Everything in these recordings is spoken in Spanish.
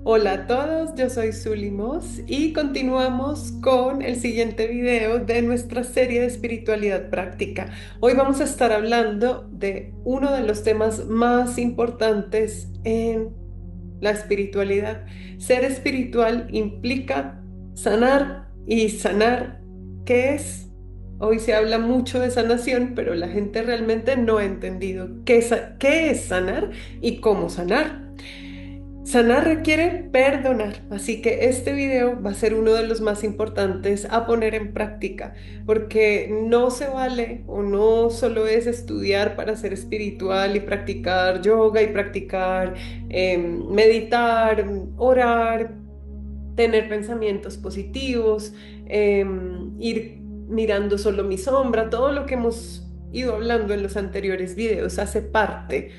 Hola a todos, yo soy Zulimos y continuamos con el siguiente video de nuestra serie de espiritualidad práctica. Hoy vamos a estar hablando de uno de los temas más importantes en la espiritualidad. Ser espiritual implica sanar y sanar, ¿qué es? Hoy se habla mucho de sanación, pero la gente realmente no ha entendido qué es sanar y cómo sanar. Sanar requiere perdonar, así que este video va a ser uno de los más importantes a poner en práctica, porque no se vale o no solo es estudiar para ser espiritual y practicar yoga y practicar meditar, orar, tener pensamientos positivos, ir mirando solo mi sombra, todo lo que hemos ido hablando en los anteriores videos hace parte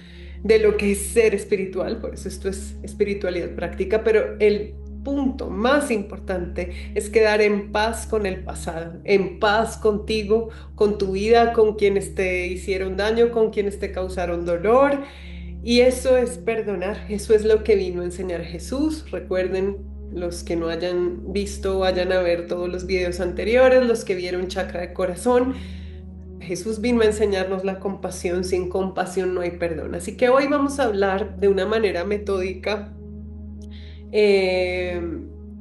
de lo que es ser espiritual, por eso esto es espiritualidad práctica, pero el punto más importante es quedar en paz con el pasado, en paz contigo, con tu vida, con quienes te hicieron daño, con quienes te causaron dolor. Y eso es perdonar, eso es lo que vino a enseñar Jesús. Recuerden, los que no hayan visto, vayan a ver todos los videos anteriores, los que vieron chakra de corazón. Jesús vino a enseñarnos la compasión, sin compasión no hay perdón. Así que hoy vamos a hablar de una manera metódica eh,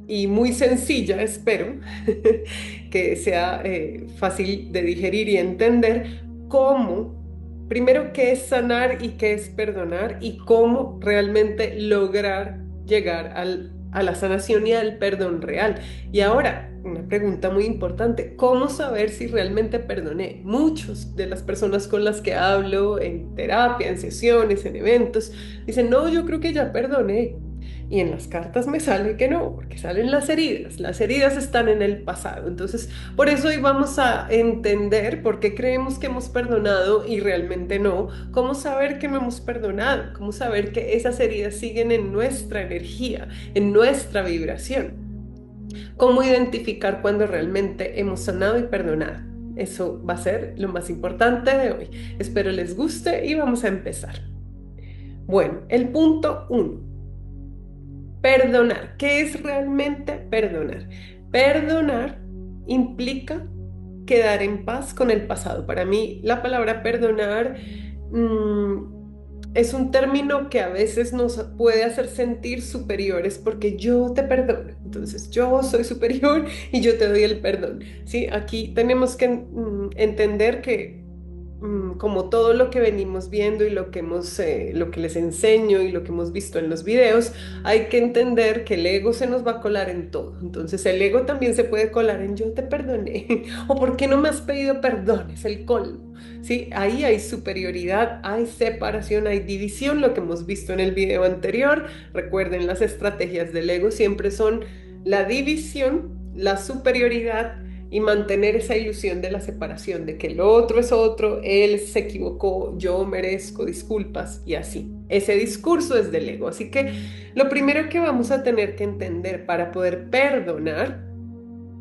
y muy sencilla, espero, que sea fácil de digerir y entender cómo, primero, qué es sanar y qué es perdonar y cómo realmente lograr llegar a la sanación y al perdón real. Y ahora, una pregunta muy importante, ¿cómo saber si realmente perdoné? Muchos de las personas con las que hablo en terapia, en sesiones, en eventos, dicen, no, yo creo que ya perdoné. Y en las cartas me sale que no, porque salen las heridas. Las heridas están en el pasado. Entonces, por eso hoy vamos a entender por qué creemos que hemos perdonado y realmente no. Cómo saber que no hemos perdonado. Cómo saber que esas heridas siguen en nuestra energía, en nuestra vibración. Cómo identificar cuando realmente hemos sanado y perdonado. Eso va a ser lo más importante de hoy. Espero les guste y vamos a empezar. Bueno, el punto uno. Perdonar. ¿Qué es realmente perdonar? Perdonar implica quedar en paz con el pasado. Para mí, la palabra perdonar es un término que a veces nos puede hacer sentir superiores porque yo te perdono. Entonces, yo soy superior y yo te doy el perdón. ¿Sí? Aquí tenemos que entender que como todo lo que venimos viendo y lo que les enseño y lo que hemos visto en los videos, hay que entender que el ego se nos va a colar en todo. Entonces el ego también se puede colar en yo te perdoné o ¿por qué no me has pedido perdón? Es el colmo. ¿Sí? Ahí hay superioridad, hay separación, hay división, lo que hemos visto en el video anterior. Recuerden, las estrategias del ego siempre son la división, la superioridad y mantener esa ilusión de la separación, de que el otro es otro, él se equivocó, yo merezco disculpas y así. Ese discurso es del ego. Así que lo primero que vamos a tener que entender para poder perdonar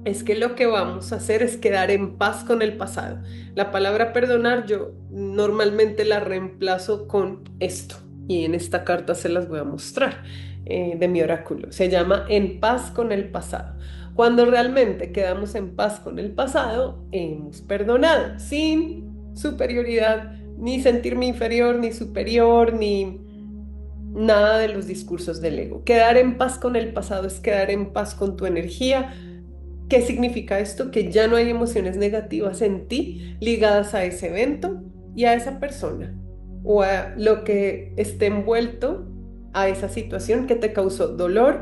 es que lo que vamos a hacer es quedar en paz con el pasado. La palabra perdonar yo normalmente la reemplazo con esto y en esta carta se las voy a mostrar de mi oráculo. Se llama En paz con el pasado. Cuando realmente quedamos en paz con el pasado, hemos perdonado sin superioridad, ni sentirme inferior, ni superior, ni nada de los discursos del ego. Quedar en paz con el pasado es quedar en paz con tu energía. ¿Qué significa esto? Que ya no hay emociones negativas en ti ligadas a ese evento y a esa persona o a lo que esté envuelto a esa situación que te causó dolor.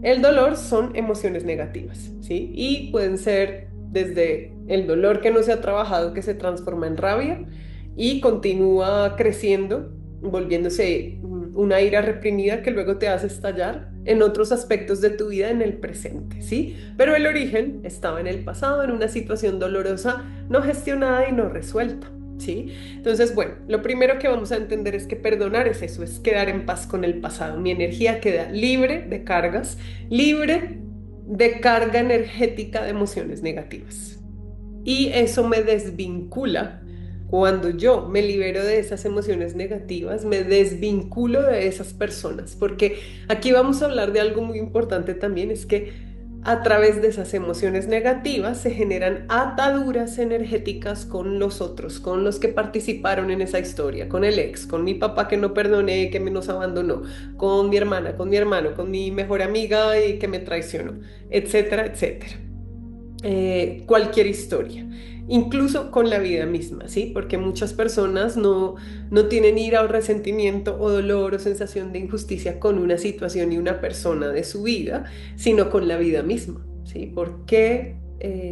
El dolor son emociones negativas, ¿sí? Y pueden ser desde el dolor que no se ha trabajado, que se transforma en rabia y continúa creciendo, volviéndose una ira reprimida que luego te hace estallar en otros aspectos de tu vida en el presente, ¿sí? Pero el origen estaba en el pasado, en una situación dolorosa, no gestionada y no resuelta. ¿Sí? Entonces, bueno, lo primero que vamos a entender es que perdonar es eso, es quedar en paz con el pasado. Mi energía queda libre de cargas, libre de carga energética de emociones negativas. Y eso me desvincula Cuando yo me libero de esas emociones negativas, me desvinculo de esas personas, porque aquí vamos a hablar de algo muy importante también, es que a través de esas emociones negativas se generan ataduras energéticas con los otros, con los que participaron en esa historia, con el ex, con mi papá que no perdoné, que me nos abandonó, con mi hermana, con mi hermano, con mi mejor amiga y que me traicionó, etcétera, etcétera. Cualquier historia, incluso con la vida misma, ¿sí? Porque muchas personas no tienen ira o resentimiento o dolor o sensación de injusticia con una situación y una persona de su vida, sino con la vida misma, ¿sí? ¿Por qué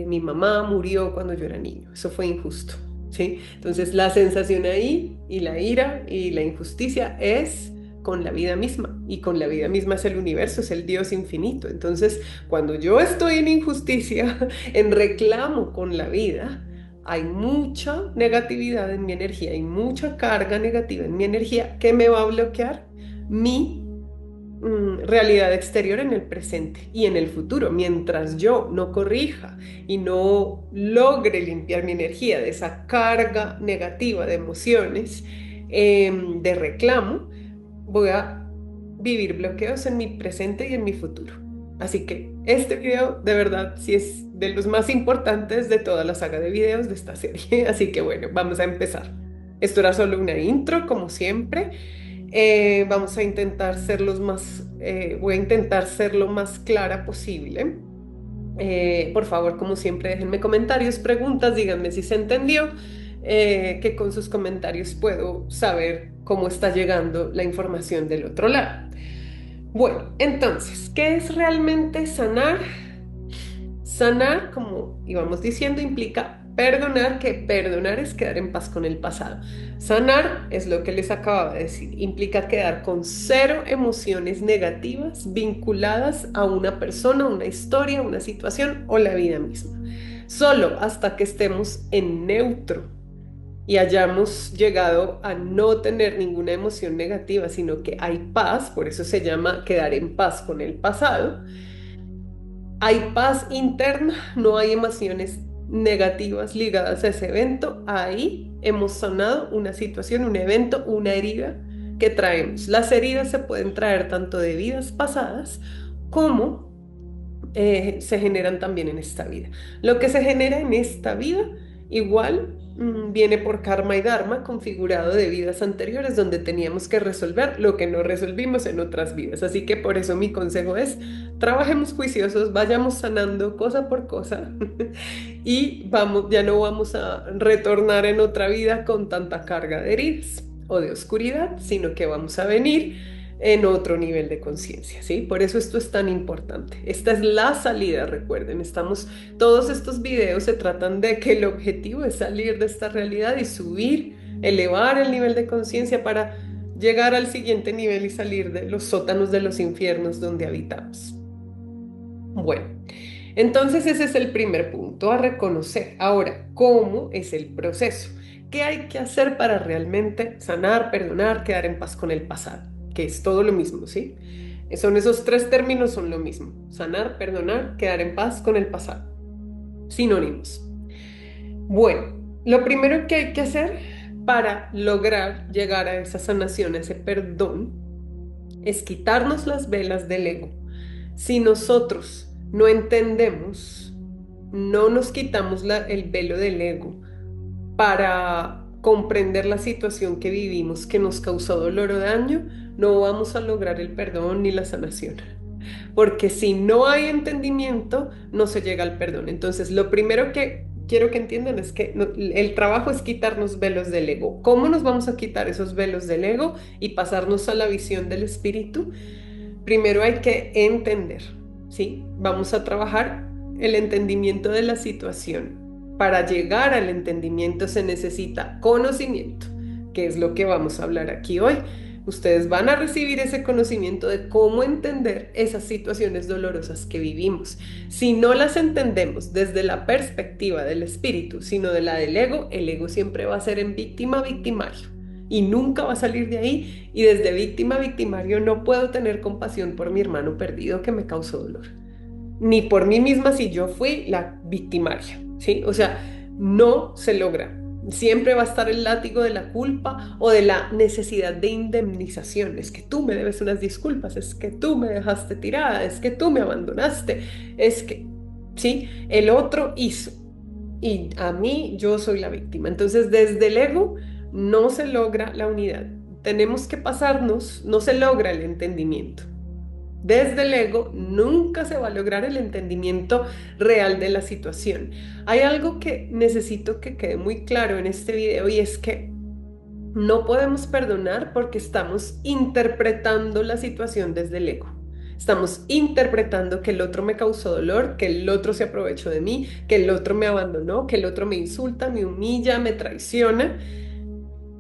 mi mamá murió cuando yo era niño? Eso fue injusto, ¿sí? Entonces la sensación ahí y la ira y la injusticia es con la vida misma, y con la vida misma es el universo, es el Dios infinito. Entonces, cuando yo estoy en injusticia, en reclamo con la vida, hay mucha negatividad en mi energía, hay mucha carga negativa en mi energía que me va a bloquear mi realidad exterior en el presente y en el futuro. Mientras yo no corrija y no logre limpiar mi energía de esa carga negativa de emociones, de reclamo, voy a vivir bloqueos en mi presente y en mi futuro. Así que este video de verdad sí es de los más importantes de toda la saga de videos de esta serie. Así que bueno, vamos a empezar. Esto era solo una intro, como siempre. Vamos a intentar ser voy a intentar ser lo más clara posible. Por favor, como siempre, déjenme comentarios, preguntas, díganme si se entendió, que con sus comentarios puedo saber cómo está llegando la información del otro lado. Bueno, entonces, ¿qué es realmente sanar? Sanar, como íbamos diciendo, implica perdonar, que perdonar es quedar en paz con el pasado. Sanar es lo que les acababa de decir, implica quedar con cero emociones negativas vinculadas a una persona, una historia, una situación o la vida misma. Solo hasta que estemos en neutro y hayamos llegado a no tener ninguna emoción negativa, sino que hay paz, por eso se llama quedar en paz con el pasado. Hay paz interna, no hay emociones negativas ligadas a ese evento. Ahí hemos sanado una situación, un evento, una herida que traemos. Las heridas se pueden traer tanto de vidas pasadas como se generan también en esta vida. Lo que se genera en esta vida igual viene por karma y dharma configurado de vidas anteriores donde teníamos que resolver lo que no resolvimos en otras vidas. Así que por eso mi consejo es, trabajemos juiciosos, vayamos sanando cosa por cosa y vamos, ya no vamos a retornar en otra vida con tanta carga de heridas o de oscuridad, sino que vamos a venir en otro nivel de conciencia, ¿sí? Por eso esto es tan importante. Esta es la salida, recuerden, todos estos videos se tratan de que el objetivo es salir de esta realidad y subir, elevar el nivel de conciencia para llegar al siguiente nivel y salir de los sótanos de los infiernos donde habitamos. Bueno, entonces ese es el primer punto a reconocer. Ahora, ¿cómo es el proceso? ¿Qué hay que hacer para realmente sanar, perdonar, quedar en paz con el pasado? Que es todo lo mismo, ¿sí? Esos tres términos son lo mismo. Sanar, perdonar, quedar en paz con el pasado. Sinónimos. Bueno, lo primero que hay que hacer para lograr llegar a esa sanación, a ese perdón, es quitarnos las velas del ego. Si nosotros no entendemos, no nos quitamos el velo del ego para comprender la situación que vivimos que nos causó dolor o daño, no vamos a lograr el perdón ni la sanación. Porque si no hay entendimiento, no se llega al perdón. Entonces, lo primero que quiero que entiendan es que el trabajo es quitarnos velos del ego. ¿Cómo nos vamos a quitar esos velos del ego y pasarnos a la visión del espíritu? Primero hay que entender, ¿sí? Vamos a trabajar el entendimiento de la situación. Para llegar al entendimiento se necesita conocimiento, que es lo que vamos a hablar aquí hoy. Ustedes van a recibir ese conocimiento de cómo entender esas situaciones dolorosas que vivimos. Si no las entendemos desde la perspectiva del espíritu, sino de la del ego, el ego siempre va a ser en víctima, victimario. Y nunca va a salir de ahí. Y desde víctima, victimario no puedo tener compasión por mi hermano perdido que me causó dolor. Ni por mí misma si yo fui la victimaria, ¿sí? O sea, no se logra. Siempre va a estar el látigo de la culpa o de la necesidad de indemnización. Es que tú me debes unas disculpas, es que tú me dejaste tirada, es que tú me abandonaste, es que, ¿sí? El otro hizo y a mí yo soy la víctima. Entonces, desde el ego no se logra la unidad. Tenemos que pasarnos, no se logra el entendimiento. Desde el ego nunca se va a lograr el entendimiento real de la situación. Hay algo que necesito que quede muy claro en este video y es que no podemos perdonar porque estamos interpretando la situación desde el ego. Estamos interpretando que el otro me causó dolor, que el otro se aprovechó de mí, que el otro me abandonó, que el otro me insulta, me humilla, me traiciona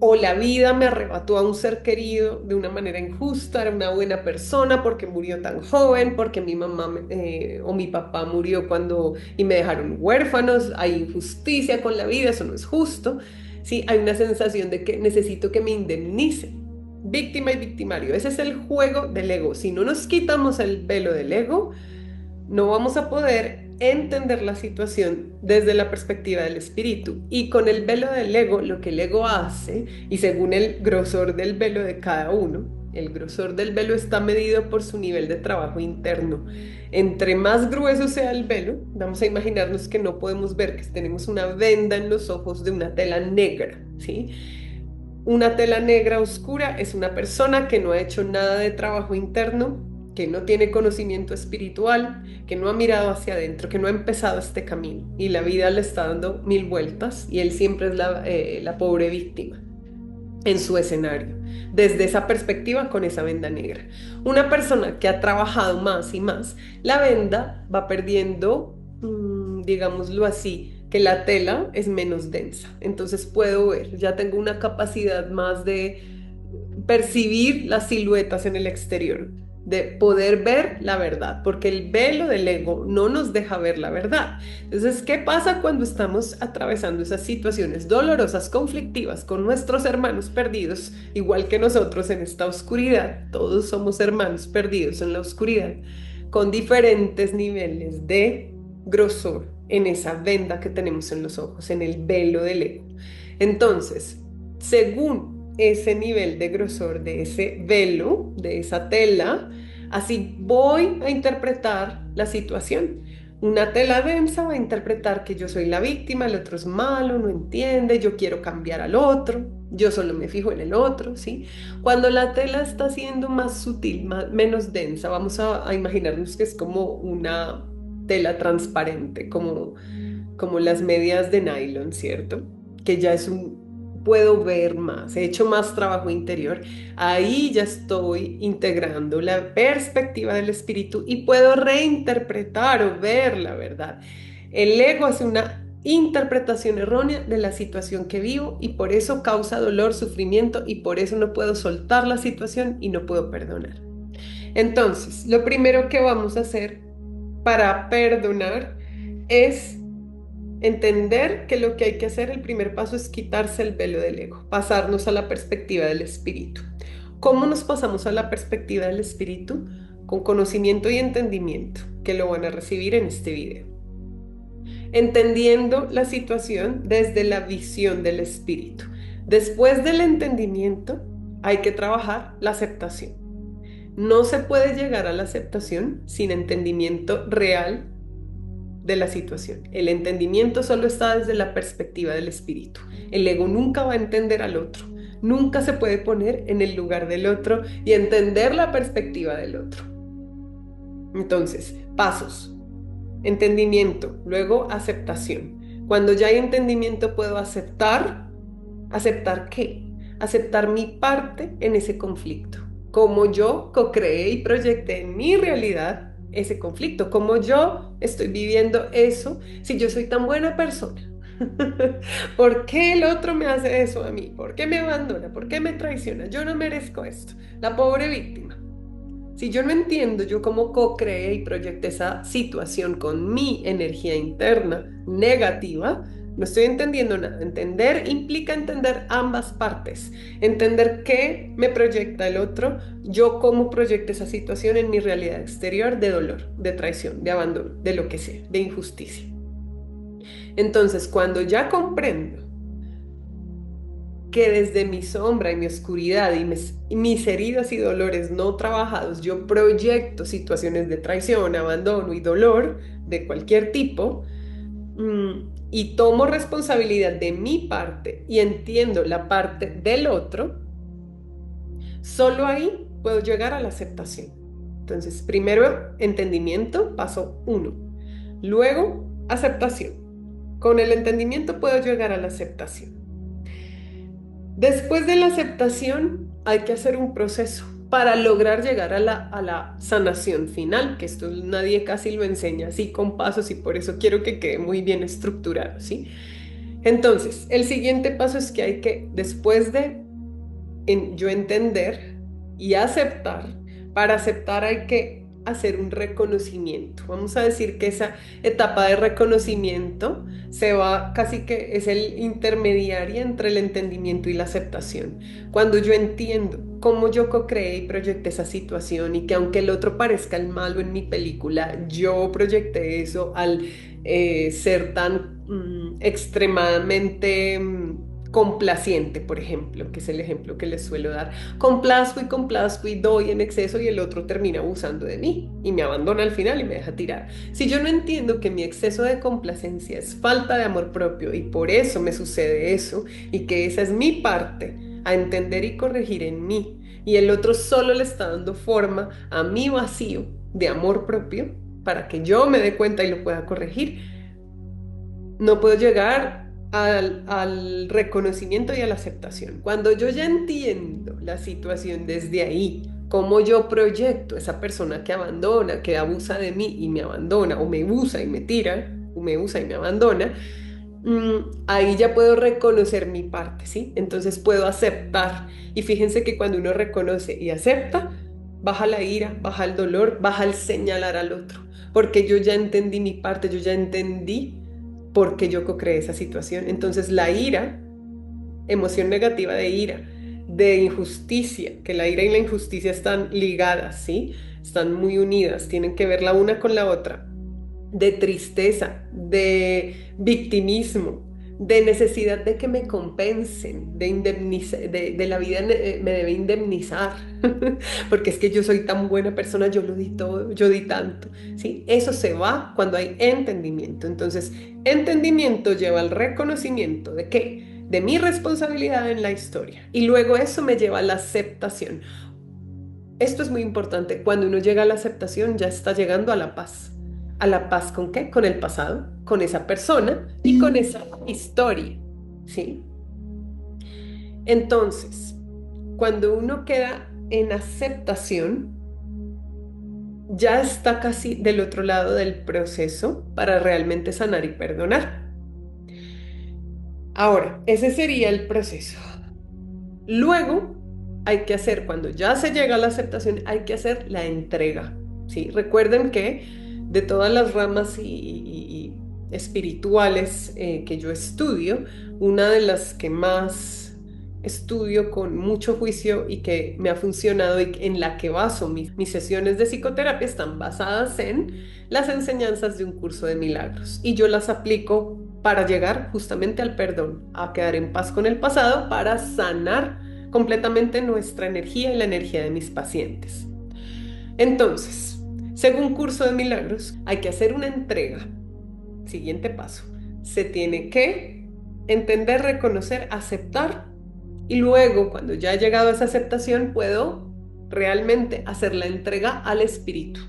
o la vida me arrebató a un ser querido de una manera injusta, era una buena persona porque murió tan joven, porque mi mamá o mi papá murió cuando y me dejaron huérfanos, hay injusticia con la vida, eso no es justo. Sí, hay una sensación de que necesito que me indemnice. Víctima y victimario, ese es el juego del ego. Si no nos quitamos el velo del ego, no vamos a poder entender la situación desde la perspectiva del espíritu. Y con el velo del ego, lo que el ego hace, y según el grosor del velo de cada uno, el grosor del velo está medido por su nivel de trabajo interno. Entre más grueso sea el velo, vamos a imaginarnos que no podemos ver, que tenemos una venda en los ojos de una tela negra, ¿sí? Una tela negra oscura es una persona que no ha hecho nada de trabajo interno, que no tiene conocimiento espiritual, que no ha mirado hacia adentro, que no ha empezado este camino y la vida le está dando mil vueltas y él siempre es la pobre víctima en su escenario, desde esa perspectiva con esa venda negra. Una persona que ha trabajado más y más, la venda va perdiendo, digámoslo así, que la tela es menos densa. Entonces puedo ver, ya tengo una capacidad más de percibir las siluetas en el exterior, de poder ver la verdad, porque el velo del ego no nos deja ver la verdad. Entonces, ¿qué pasa cuando estamos atravesando esas situaciones dolorosas, conflictivas con nuestros hermanos perdidos, igual que nosotros en esta oscuridad? Todos somos hermanos perdidos en la oscuridad, con diferentes niveles de grosor en esa venda que tenemos en los ojos, en el velo del ego. Entonces, según ese nivel de grosor de ese velo, de esa tela, así voy a interpretar la situación. Una tela densa va a interpretar que yo soy la víctima, el otro es malo, no entiende, yo quiero cambiar al otro, yo solo me fijo en el otro, ¿sí? Cuando la tela está siendo más sutil, menos densa, vamos a imaginarnos que es como una tela transparente, como las medias de nylon, ¿cierto? Que ya es puedo ver más, he hecho más trabajo interior, ahí ya estoy integrando la perspectiva del espíritu y puedo reinterpretar o ver la verdad. El ego hace una interpretación errónea de la situación que vivo y por eso causa dolor, sufrimiento y por eso no puedo soltar la situación y no puedo perdonar. Entonces, lo primero que vamos a hacer para perdonar es entender que lo que hay que hacer, el primer paso es quitarse el velo del ego, pasarnos a la perspectiva del espíritu. ¿Cómo nos pasamos a la perspectiva del espíritu? Con conocimiento y entendimiento, que lo van a recibir en este video. Entendiendo la situación desde la visión del espíritu. Después del entendimiento, hay que trabajar la aceptación. No se puede llegar a la aceptación sin entendimiento real de la situación. El entendimiento solo está desde la perspectiva del espíritu. El ego nunca va a entender al otro. Nunca se puede poner en el lugar del otro y entender la perspectiva del otro. Entonces, pasos. Entendimiento, luego aceptación. Cuando ya hay entendimiento puedo aceptar. ¿Aceptar qué? Aceptar mi parte en ese conflicto. Como yo co-creé y proyecté en mi realidad ese conflicto, como yo estoy viviendo eso, si yo soy tan buena persona. ¿Por qué el otro me hace eso a mí? ¿Por qué me abandona? ¿Por qué me traiciona? Yo no merezco esto. La pobre víctima. Si yo no entiendo, yo como co-creé y proyecté esa situación con mi energía interna negativa, no estoy entendiendo nada. Entender implica entender ambas partes. Entender qué me proyecta el otro, yo cómo proyecto esa situación en mi realidad exterior de dolor, de traición, de abandono, de lo que sea, de injusticia. Entonces, cuando ya comprendo que desde mi sombra y mi oscuridad y mis heridas y dolores no trabajados, yo proyecto situaciones de traición, abandono y dolor de cualquier tipo, y tomo responsabilidad de mi parte y entiendo la parte del otro, solo ahí puedo llegar a la aceptación. Entonces, primero entendimiento, paso uno. Luego, aceptación. Con el entendimiento puedo llegar a la aceptación. Después de la aceptación, hay que hacer un proceso para lograr llegar a la sanación final, que esto nadie casi lo enseña así con pasos y por eso quiero que quede muy bien estructurado, ¿sí? Entonces, el siguiente paso es que hay que, después de yo entender y aceptar, para aceptar hay que hacer un reconocimiento. Vamos a decir que esa etapa de reconocimiento se va casi que es el intermediario entre el entendimiento y la aceptación. Cuando yo entiendo cómo yo co-creé y proyecté esa situación y que aunque el otro parezca el malo en mi película, yo proyecté eso al ser tan extremadamente complaciente, por ejemplo, que es el ejemplo que les suelo dar. Complazco y doy en exceso y el otro termina abusando de mí y me abandona al final y me deja tirar. Si yo no entiendo que mi exceso de complacencia es falta de amor propio y por eso me sucede eso y que esa es mi parte a entender y corregir en mí y el otro solo le está dando forma a mi vacío de amor propio para que yo me dé cuenta y lo pueda corregir, no puedo llegar al reconocimiento y a la aceptación. Cuando yo ya entiendo la situación desde ahí, cómo yo proyecto esa persona que abandona, que abusa de mí y me abandona, o me usa y me tira, o me usa y me abandona, ahí ya puedo reconocer mi parte, ¿sí? Entonces puedo aceptar. Y fíjense que cuando uno reconoce y acepta, baja la ira, baja el dolor, baja el señalar al otro, porque yo ya entendí mi parte, yo ya entendí por qué yo co-creé esa situación. Entonces la ira, emoción negativa de ira, de injusticia, que la ira y la injusticia están ligadas, ¿sí? Están muy unidas, tienen que ver la una con la otra, de tristeza, de victimismo, de necesidad de que me compensen, de la vida me debe indemnizar, porque es que yo soy tan buena persona, yo lo di todo, yo di tanto, ¿sí? Eso se va cuando hay entendimiento. Entonces, entendimiento lleva al reconocimiento de qué, de mi responsabilidad en la historia. Y luego eso me lleva a la aceptación. Esto es muy importante. Cuando uno llega a la aceptación, ya está llegando a la paz. ¿A la paz con qué? Con el pasado, con esa persona y con esa historia, ¿sí? Entonces, cuando uno queda en aceptación, ya está casi del otro lado del proceso para realmente sanar y perdonar. Ahora, ese sería el proceso. Luego, hay que hacer, cuando ya se llega a la aceptación, hay que hacer la entrega, ¿sí? Recuerden que de todas las ramas y espirituales que yo estudio, una de las que más estudio con mucho juicio y que me ha funcionado y en la que baso mis sesiones de psicoterapia están basadas en las enseñanzas de un curso de milagros y yo las aplico para llegar justamente al perdón, a quedar en paz con el pasado, para sanar completamente nuestra energía y la energía de mis pacientes. Entonces, según curso de milagros, hay que hacer una entrega. Siguiente paso, se tiene que entender, reconocer, aceptar y luego, cuando ya he llegado a esa aceptación, puedo realmente hacer la entrega al Espíritu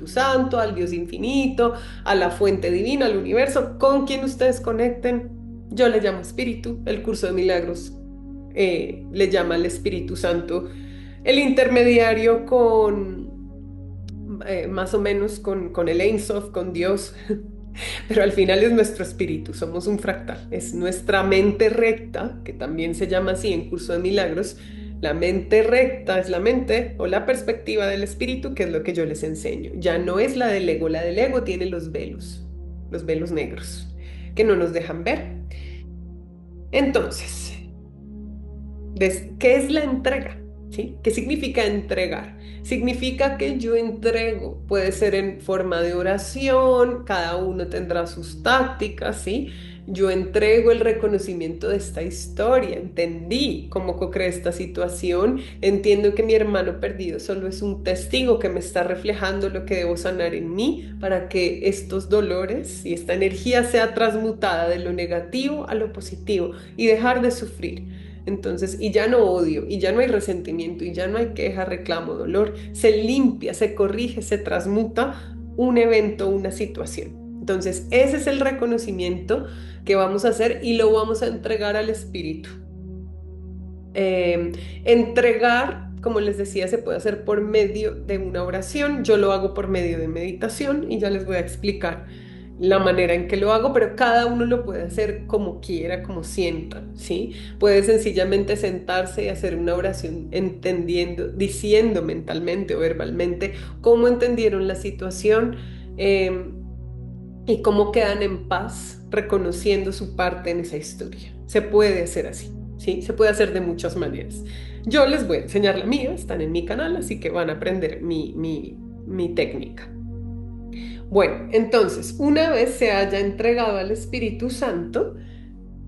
Santo, al Dios infinito, a la fuente divina, al universo, con quien ustedes conecten. Yo le llamo Espíritu, el curso de milagros le llama al Espíritu Santo, el intermediario con, más o menos con el Ein Sof, con Dios, pero al final es nuestro espíritu, somos un fractal, es nuestra mente recta, que también se llama así en curso de milagros. La mente recta es la mente o la perspectiva del espíritu, que es lo que yo les enseño. Ya no es la del ego. La del ego tiene los velos negros, que no nos dejan ver. Entonces, ¿qué es la entrega? ¿Sí? ¿Qué significa entregar? Significa que yo entrego, puede ser en forma de oración, cada uno tendrá sus tácticas, ¿sí? Yo entrego el reconocimiento de esta historia, entendí cómo co-creé esta situación, entiendo que mi hermano perdido solo es un testigo que me está reflejando lo que debo sanar en mí para que estos dolores y esta energía sea transmutada de lo negativo a lo positivo y dejar de sufrir. Entonces, y ya no odio, y ya no hay resentimiento, y ya no hay queja, reclamo, dolor, se limpia, se corrige, se transmuta un evento, una situación. Entonces, ese es el reconocimiento que vamos a hacer y lo vamos a entregar al espíritu. Eh, Entregar, como les decía, se puede hacer por medio de una oración. Yo lo hago por medio de meditación y ya les voy a explicar la manera en que lo hago, pero cada uno lo puede hacer como quiera, como sienta, ¿sí? Puede sencillamente sentarse y hacer una oración entendiendo, diciendo mentalmente o verbalmente cómo entendieron la situación. eh, y cómo quedan en paz reconociendo su parte en esa historia. Se puede hacer así, ¿sí? Se puede hacer de muchas maneras. Yo les voy a enseñar la mía, están en mi canal, así que van a aprender mi técnica. Bueno, entonces, una vez se haya entregado al Espíritu Santo,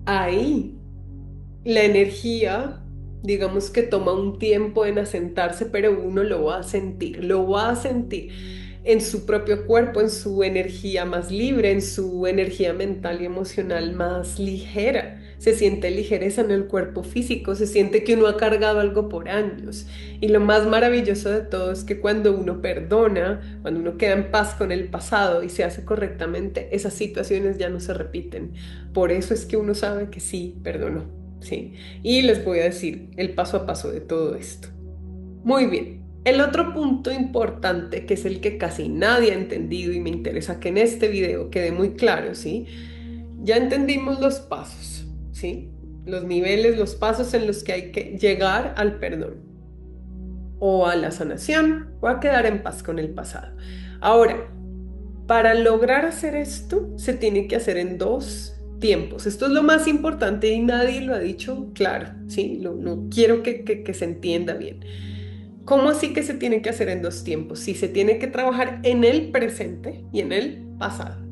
ahí la energía, digamos que toma un tiempo en asentarse, pero uno lo va a sentir en su propio cuerpo, en su energía más libre, en su energía mental y emocional más ligera. Se siente ligereza en el cuerpo físico, se siente que uno ha cargado algo por años. Y lo más maravilloso de todo es que cuando uno perdona, cuando uno queda en paz con el pasado y se hace correctamente, esas situaciones ya no se repiten. Por eso es que uno sabe que sí, perdonó, ¿sí? Y les voy a decir el paso a paso de todo esto. Muy bien. El otro punto importante, que es el que casi nadie ha entendido y me interesa que en este video quede muy claro, ¿sí? Ya entendimos los pasos, ¿sí? Los niveles, los pasos en los que hay que llegar al perdón o a la sanación o a quedar en paz con el pasado. Ahora, para lograr hacer esto, se tiene que hacer en dos tiempos. Esto es lo más importante y nadie lo ha dicho claro, ¿sí? Lo quiero que se entienda bien. ¿Cómo así que se tiene que hacer en dos tiempos? Sí, se tiene que trabajar en el presente y en el pasado.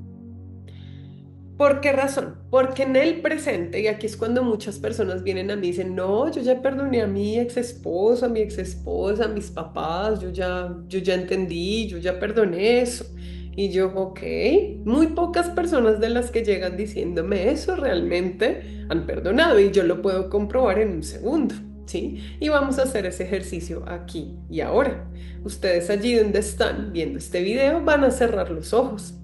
¿Por qué razón? Porque en el presente, y aquí es cuando muchas personas vienen a mí y dicen, no, yo ya perdoné a mi ex esposo, a mi ex esposa, a mis papás, yo ya entendí, yo ya perdoné eso. Y yo, ok, muy pocas personas de las que llegan diciéndome eso realmente han perdonado y yo lo puedo comprobar en un segundo, ¿sí? Y vamos a hacer ese ejercicio aquí y ahora. Ustedes allí donde están viendo este video van a cerrar los ojos.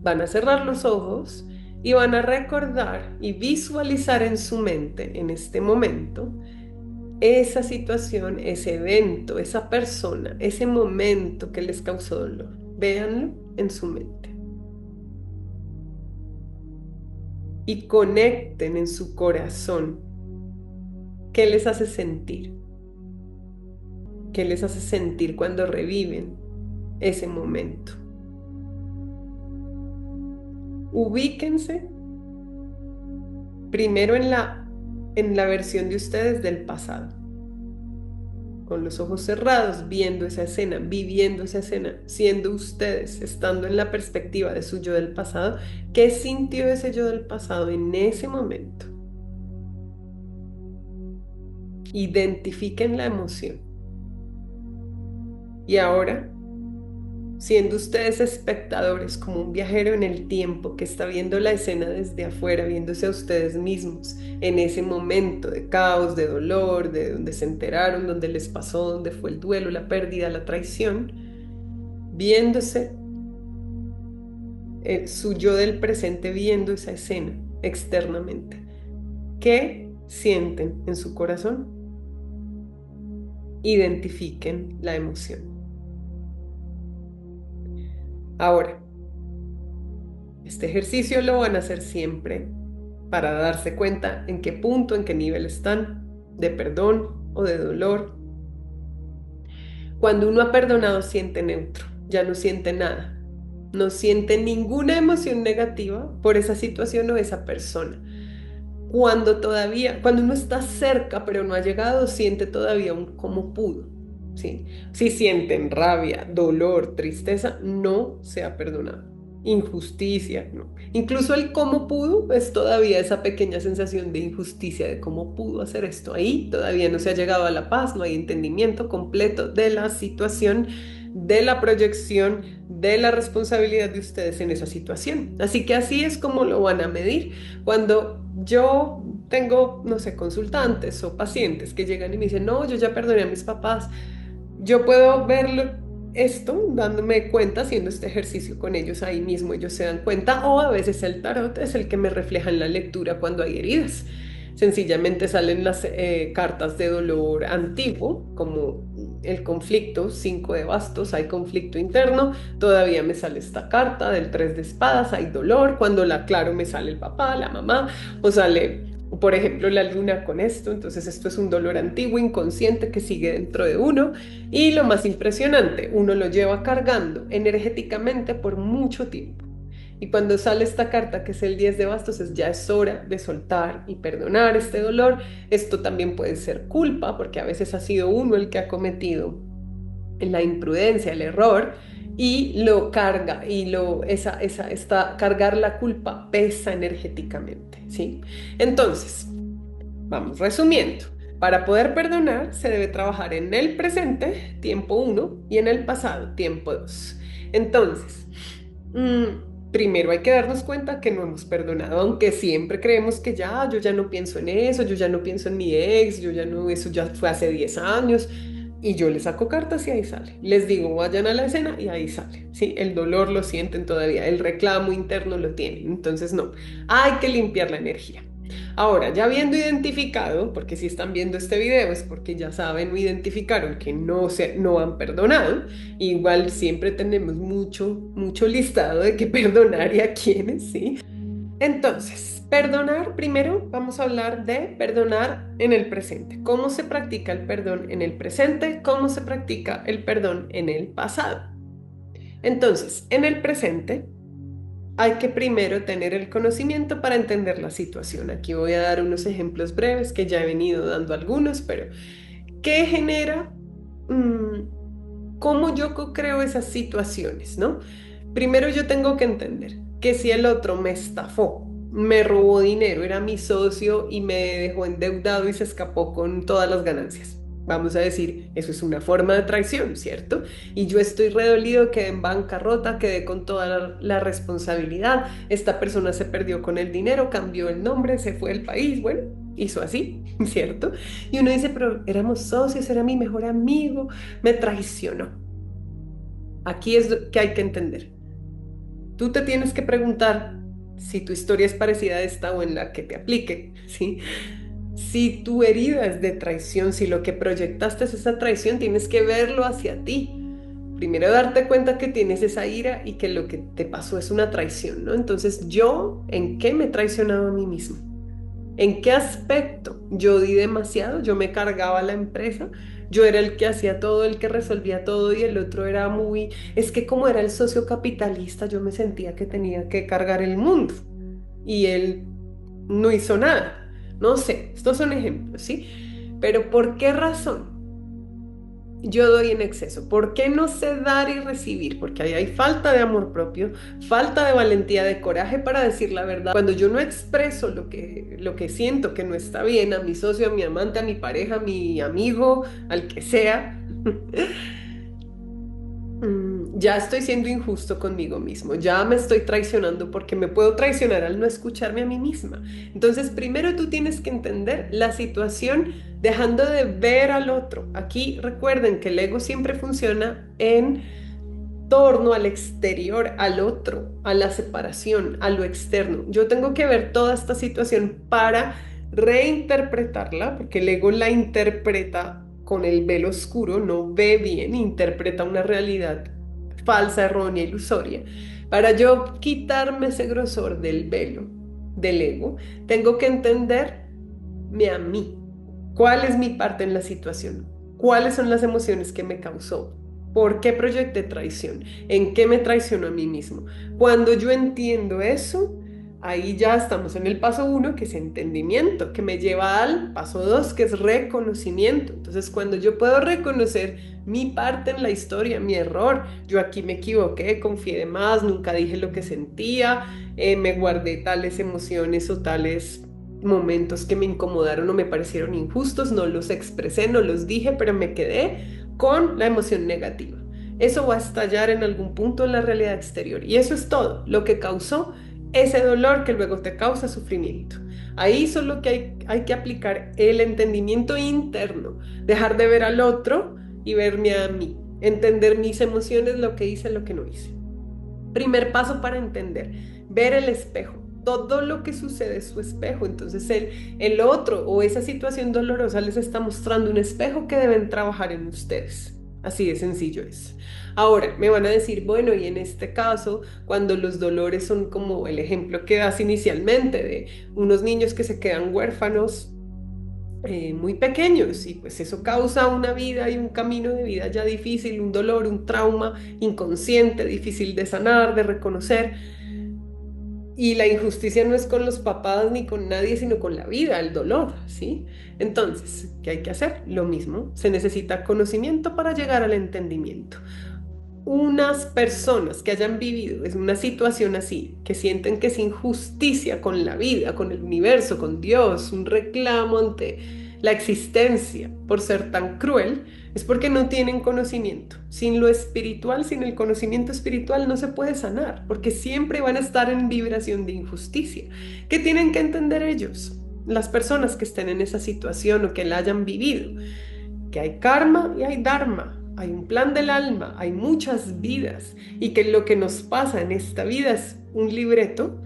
Van a cerrar los ojos y van a recordar y visualizar en su mente en este momento esa situación, ese evento, esa persona, ese momento que les causó dolor. Véanlo en su mente y conecten en su corazón. ¿Qué les hace sentir? ¿Qué les hace sentir cuando reviven ese momento? Ubíquense primero en la versión de ustedes del pasado, con los ojos cerrados, viendo esa escena, viviendo esa escena, siendo ustedes, estando en la perspectiva de su yo del pasado. ¿Qué sintió ese yo del pasado en ese momento? Identifiquen la emoción. Y ahora, siendo ustedes espectadores, como un viajero en el tiempo que está viendo la escena desde afuera, viéndose a ustedes mismos en ese momento de caos, de dolor, de donde se enteraron, donde les pasó, donde fue el duelo, la pérdida, la traición, viéndose su yo del presente, viendo esa escena externamente. ¿Qué sienten en su corazón? Identifiquen la emoción. Ahora, este ejercicio lo van a hacer siempre para darse cuenta en qué punto, en qué nivel están de perdón o de dolor. Cuando uno ha perdonado siente neutro, ya no siente nada, no siente ninguna emoción negativa por esa situación o esa persona. Cuando uno está cerca pero no ha llegado, siente todavía un cómo pudo, ¿sí? Si sienten rabia, dolor, tristeza, no se ha perdonado. injusticia, ¿no? Incluso el cómo pudo es todavía esa pequeña sensación de injusticia de cómo pudo hacer esto. Ahí todavía no se ha llegado a la paz, no hay entendimiento completo de la situación, de la proyección, de la responsabilidad de ustedes en esa situación. Así que así es como lo van a medir. Cuando yo tengo, no sé, consultantes o pacientes que llegan y me dicen, no, yo ya perdoné a mis papás, yo puedo verlo esto dándome cuenta, haciendo este ejercicio con ellos ahí mismo, ellos se dan cuenta, o a veces el tarot es el que me refleja en la lectura cuando hay heridas. Sencillamente salen las cartas de dolor antiguo, como el conflicto, 5 de bastos, hay conflicto interno, todavía me sale esta carta del 3 de espadas, hay dolor, cuando la aclaro me sale el papá, la mamá, o sale por ejemplo, la luna con esto, entonces esto es un dolor antiguo, inconsciente que sigue dentro de uno y lo más impresionante, uno lo lleva cargando energéticamente por mucho tiempo. Y cuando sale esta carta, que es el 10 de bastos, ya es hora de soltar y perdonar este dolor. Esto también puede ser culpa, porque a veces ha sido uno el que ha cometido la imprudencia, el error, y lo carga, y cargar la culpa pesa energéticamente, ¿sí? Entonces, vamos resumiendo. Para poder perdonar, se debe trabajar en el presente, tiempo uno, y en el pasado, tiempo 2. Entonces, primero hay que darnos cuenta que no hemos perdonado, aunque siempre creemos que ya, yo ya no pienso en eso, yo ya no pienso en mi ex, yo ya no, eso ya fue hace 10 años. Y yo les saco cartas y ahí sale. Les digo, vayan a la escena y ahí sale. ¿Sí? El dolor lo sienten todavía, el reclamo interno lo tienen. Entonces, no, hay que limpiar la energía. Ahora, ya habiendo identificado, porque si están viendo este video es porque ya saben o identificaron que no han perdonado, igual siempre tenemos mucho listado de qué perdonar y a quiénes, ¿sí? Entonces, perdonar, primero vamos a hablar de perdonar en el presente. ¿Cómo se practica el perdón en el presente? ¿Cómo se practica el perdón en el pasado? Entonces, en el presente hay que primero tener el conocimiento para entender la situación. Aquí voy a dar unos ejemplos breves que ya he venido dando algunos, pero ¿qué genera? ¿Cómo yo creo esas situaciones, no? Primero yo tengo que entender que si el otro me estafó, me robó dinero, era mi socio y me dejó endeudado y se escapó con todas las ganancias. Vamos a decir, eso es una forma de traición, ¿cierto? Y yo estoy redolido, quedé en bancarrota, quedé con toda la responsabilidad. Esta persona se perdió con el dinero, cambió el nombre, se fue del país, bueno, hizo así, ¿cierto? Y uno dice, pero éramos socios, era mi mejor amigo, me traicionó. Aquí es lo que hay que entender. Tú te tienes que preguntar si tu historia es parecida a esta o en la que te aplique, ¿sí? Si tu herida es de traición, si lo que proyectaste es esa traición, tienes que verlo hacia ti. Primero darte cuenta que tienes esa ira y que lo que te pasó es una traición, ¿no? Entonces, ¿yo en qué me he traicionado a mí mismo? ¿En qué aspecto? Yo di demasiado, yo me cargaba la empresa, yo era el que hacía todo, el que resolvía todo y el otro era es que como era el socio capitalista, yo me sentía que tenía que cargar el mundo y él no hizo nada. No sé, estos son ejemplos, ¿sí? Pero ¿por qué razón yo doy en exceso? ¿Por qué no sé dar y recibir? Porque ahí hay falta de amor propio, falta de valentía, de coraje para decir la verdad. Cuando yo no expreso lo que siento que no está bien a mi socio, a mi amante, a mi pareja, a mi amigo, al que sea, ya estoy siendo injusto conmigo mismo, ya me estoy traicionando porque me puedo traicionar al no escucharme a mí misma. Entonces, primero tú tienes que entender la situación dejando de ver al otro. Aquí recuerden que el ego siempre funciona en torno al exterior, al otro, a la separación, a lo externo. Yo tengo que ver toda esta situación para reinterpretarla, porque el ego la interpreta con el velo oscuro, no ve bien, interpreta una realidad falsa, errónea, ilusoria. Para yo quitarme ese grosor del velo, del ego, tengo que entenderme a mí. ¿Cuál es mi parte en la situación? ¿Cuáles son las emociones que me causó? ¿Por qué proyecté traición? ¿En qué me traiciono a mí mismo? Cuando yo entiendo eso, Ahí ya estamos en el paso uno, que es entendimiento, que me lleva al paso dos, que es reconocimiento. Entonces, cuando yo puedo reconocer mi parte en la historia, mi error, yo aquí me equivoqué, confié de más, nunca dije lo que sentía, me guardé tales emociones o tales momentos que me incomodaron o me parecieron injustos, no los expresé, no los dije, pero me quedé con la emoción negativa. Eso va a estallar en algún punto en la realidad exterior y eso es todo lo que causó ese dolor que luego te causa sufrimiento. Ahí solo que hay que aplicar el entendimiento interno, dejar de ver al otro y verme a mí, entender mis emociones, lo que hice, lo que no hice. Primer paso para entender, ver el espejo. Todo lo que sucede es su espejo. Entonces el otro o esa situación dolorosa les está mostrando un espejo que deben trabajar en ustedes. Así de sencillo es. Ahora, me van a decir, bueno, y en este caso, cuando los dolores son como el ejemplo que das inicialmente de unos niños que se quedan huérfanos muy pequeños y pues eso causa una vida y un camino de vida ya difícil, un dolor, un trauma inconsciente, difícil de sanar, de reconocer. Y la injusticia no es con los papás ni con nadie, sino con la vida, el dolor, ¿sí? Entonces, ¿qué hay que hacer? Lo mismo, se necesita conocimiento para llegar al entendimiento. Unas personas que hayan vivido en una situación así, que sienten que es injusticia con la vida, con el universo, con Dios, un reclamo ante la existencia por ser tan cruel, es porque no tienen conocimiento. Sin lo espiritual, sin el conocimiento espiritual, no se puede sanar, porque siempre van a estar en vibración de injusticia. ¿Qué tienen que entender ellos? Las personas que estén en esa situación o que la hayan vivido, que hay karma y hay dharma. Hay un plan del alma, hay muchas vidas y que lo que nos pasa en esta vida es un libreto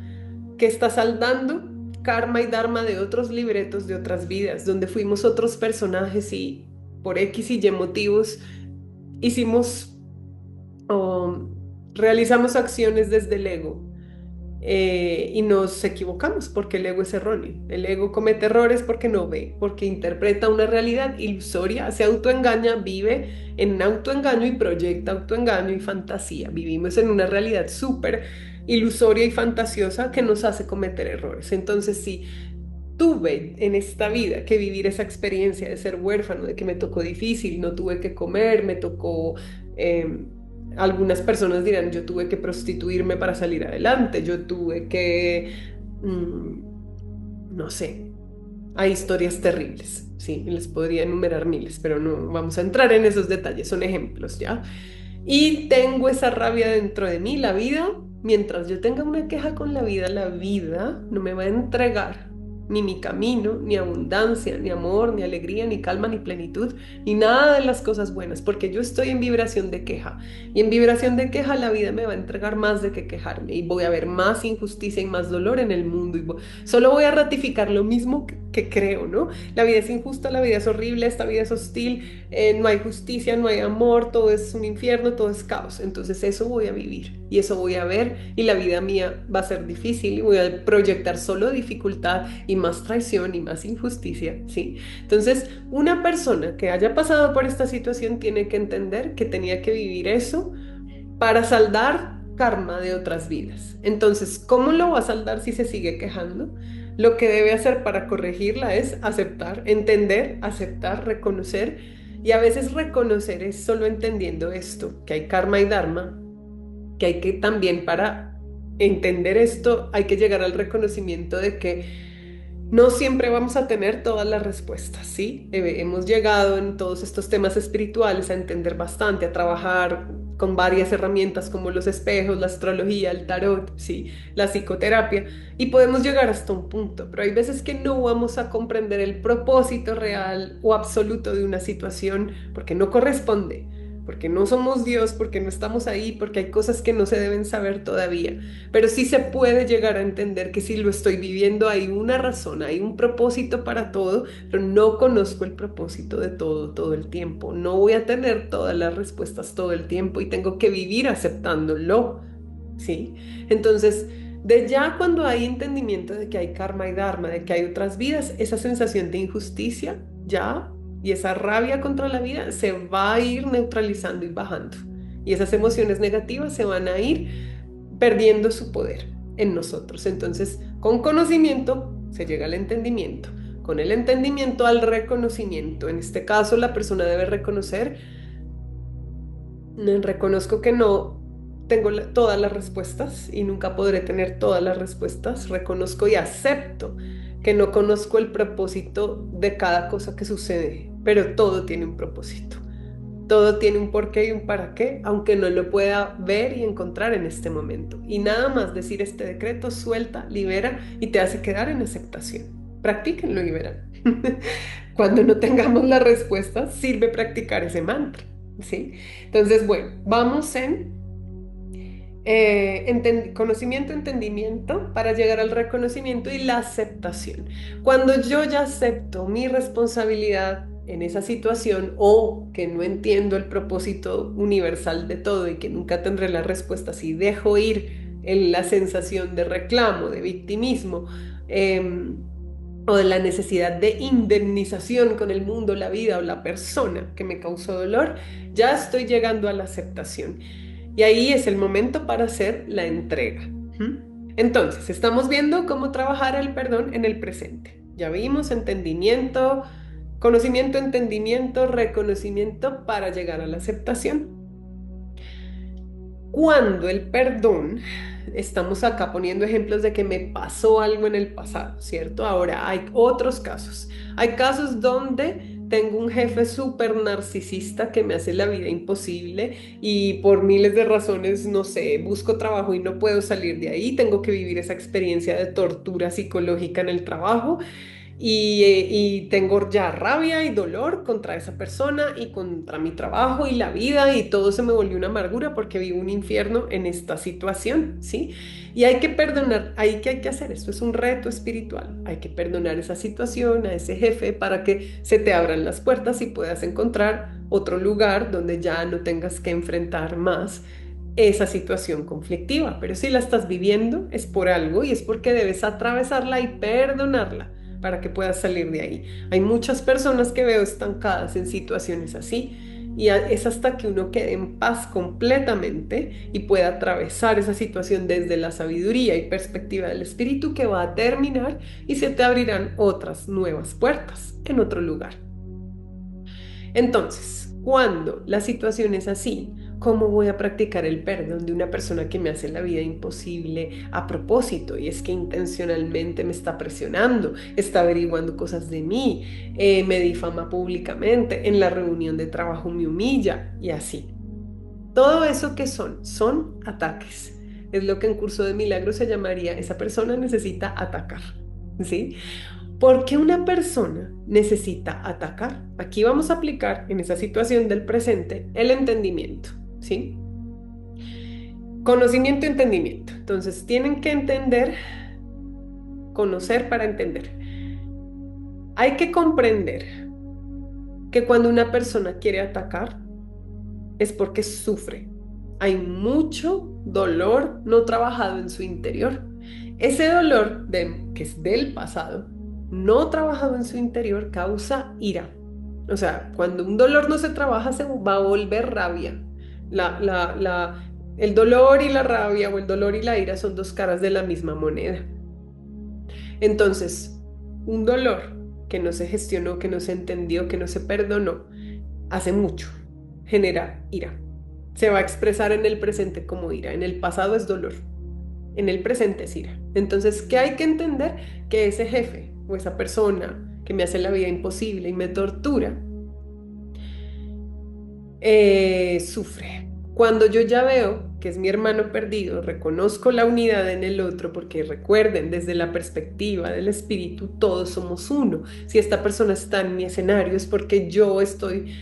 que está saldando karma y dharma de otros libretos de otras vidas, donde fuimos otros personajes y por X y Y motivos hicimos o realizamos acciones desde el ego y nos equivocamos porque el ego es erróneo. El ego comete errores porque no ve, porque interpreta una realidad ilusoria, se autoengaña, vive en un autoengaño y proyecta autoengaño y fantasía. Vivimos en una realidad súper ilusoria y fantasiosa que nos hace cometer errores. Entonces, si tuve en esta vida que vivir esa experiencia de ser huérfano, de que me tocó difícil, no tuve que comer, me tocó... algunas personas dirán, yo tuve que prostituirme para salir adelante, yo tuve que, no sé, hay historias terribles, sí, les podría enumerar miles, pero no vamos a entrar en esos detalles, son ejemplos, ¿ya? Y tengo esa rabia dentro de mí, la vida, mientras yo tenga una queja con la vida no me va a entregar ni mi camino, ni abundancia, ni amor, ni alegría, ni calma, ni plenitud, ni nada de las cosas buenas, porque yo estoy en vibración de queja. Y en vibración de queja la vida me va a entregar más de que quejarme y voy a ver más injusticia y más dolor en el mundo. Solo voy a ratificar lo mismo que creo, ¿no? La vida es injusta, la vida es horrible, esta vida es hostil, no hay justicia, no hay amor, todo es un infierno, todo es caos. Entonces eso voy a vivir y eso voy a ver y la vida mía va a ser difícil y voy a proyectar solo dificultad y más traición y más injusticia, ¿sí? Entonces, una persona que haya pasado por esta situación tiene que entender que tenía que vivir eso para saldar karma de otras vidas. Entonces, ¿cómo lo va a saldar si se sigue quejando? Lo que debe hacer para corregirla es aceptar, entender, aceptar, reconocer. Y a veces reconocer es solo entendiendo esto, que hay karma y dharma, que hay que también para entender esto, hay que llegar al reconocimiento de que no siempre vamos a tener todas las respuestas, ¿sí? Hemos llegado en todos estos temas espirituales a entender bastante, a trabajar con varias herramientas como los espejos, la astrología, el tarot, ¿sí? La psicoterapia, y podemos llegar hasta un punto, pero hay veces que no vamos a comprender el propósito real o absoluto de una situación porque no corresponde, porque no somos Dios, porque no estamos ahí, porque hay cosas que no se deben saber todavía. Pero sí se puede llegar a entender que si lo estoy viviendo hay una razón, hay un propósito para todo, pero no conozco el propósito de todo el tiempo. No voy a tener todas las respuestas todo el tiempo y tengo que vivir aceptándolo, ¿sí? Entonces, de ya cuando hay entendimiento de que hay karma y dharma, de que hay otras vidas, esa sensación de injusticia ya y esa rabia contra la vida se va a ir neutralizando y bajando. Y esas emociones negativas se van a ir perdiendo su poder. en nosotros. Entonces, con conocimiento se llega al entendimiento, con el entendimiento al reconocimiento. En este caso, la persona debe reconocer: reconozco que no tengo todas las respuestas y nunca podré tener todas las respuestas. Reconozco y acepto que no conozco el propósito de cada cosa que sucede, pero todo tiene un propósito. Todo tiene un porqué y un para qué, aunque no lo pueda ver y encontrar en este momento. Y nada más decir este decreto suelta, libera y te hace quedar en aceptación. Practíquenlo y verán. Cuando no tengamos la respuesta, sirve practicar ese mantra, ¿sí? Entonces, bueno, vamos en conocimiento, entendimiento, para llegar al reconocimiento y la aceptación. Cuando yo ya acepto mi responsabilidad en esa situación, o que no entiendo el propósito universal de todo y que nunca tendré las respuestas, y dejo ir en la sensación de reclamo, de victimismo, o de la necesidad de indemnización con el mundo, la vida o la persona que me causó dolor, ya estoy llegando a la aceptación. Y ahí es el momento para hacer la entrega. Entonces, estamos viendo cómo trabajar el perdón en el presente. Ya vimos entendimiento, conocimiento, entendimiento, reconocimiento para llegar a la aceptación. Cuando el perdón, estamos acá poniendo ejemplos de que me pasó algo en el pasado, ¿cierto? Ahora hay otros casos. Hay casos donde tengo un jefe súper narcisista que me hace la vida imposible y por miles de razones, no sé, busco trabajo y no puedo salir de ahí. Tengo que vivir esa experiencia de tortura psicológica en el trabajo. Y tengo ya rabia y dolor contra esa persona y contra mi trabajo y la vida, y todo se me volvió una amargura porque vivo un infierno en esta situación, ¿sí? Y hay que perdonar. ¿Ahí qué hay que hacer? Esto es un reto espiritual. Hay que perdonar esa situación, a ese jefe, para que se te abran las puertas y puedas encontrar otro lugar donde ya no tengas que enfrentar más esa situación conflictiva. Pero si la estás viviendo, es por algo, y es porque debes atravesarla y perdonarla para que puedas salir de ahí. Hay muchas personas que veo estancadas en situaciones así, y es hasta que uno quede en paz completamente y pueda atravesar esa situación desde la sabiduría y perspectiva del espíritu, que va a terminar y se te abrirán otras nuevas puertas en otro lugar. Entonces, cuando la situación es así, ¿cómo voy a practicar el perdón de una persona que me hace la vida imposible a propósito? Y es que intencionalmente me está presionando, está averiguando cosas de mí, me difama públicamente, en la reunión de trabajo me humilla y así. Todo eso que son ataques. Es lo que en Curso de Milagros se llamaría: esa persona necesita atacar, ¿sí? ¿Por qué una persona necesita atacar? Aquí vamos a aplicar en esa situación del presente el entendimiento, ¿sí? Conocimiento y entendimiento. Entonces, tienen que entender, conocer para entender. Hay que comprender que cuando una persona quiere atacar es porque sufre. Hay mucho dolor no trabajado en su interior. Ese dolor que es del pasado, no trabajado en su interior, causa ira. O sea, cuando un dolor no se trabaja, se va a volver rabia. El dolor y la rabia, o el dolor y la ira, son dos caras de la misma moneda. Entonces, un dolor que no se gestionó, que no se entendió, que no se perdonó, hace mucho, genera ira. Se va a expresar en el presente como ira. En el pasado es dolor, en el presente es ira. Entonces, ¿qué hay que entender? Que ese jefe o esa persona que me hace la vida imposible y me tortura, sufre. Cuando yo ya veo que es mi hermano perdido, reconozco la unidad en el otro, porque recuerden, desde la perspectiva del espíritu, todos somos uno. Si esta persona está en mi escenario, es porque yo estoy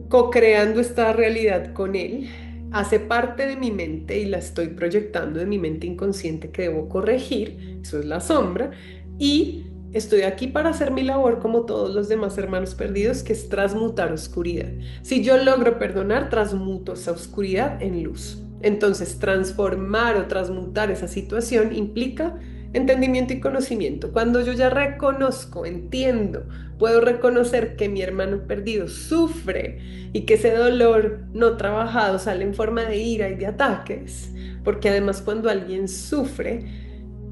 co-creando esta realidad con él. Hace parte de mi mente y la estoy proyectando de mi mente inconsciente, que debo corregir. Eso es la sombra. Y estoy aquí para hacer mi labor como todos los demás hermanos perdidos, que es transmutar oscuridad. Si yo logro perdonar, transmuto esa oscuridad en luz. Entonces, transformar o transmutar esa situación implica Entendimiento y conocimiento. Cuando yo ya reconozco, entiendo, puedo reconocer que mi hermano perdido sufre y que ese dolor no trabajado sale en forma de ira y de ataques, porque además cuando alguien sufre,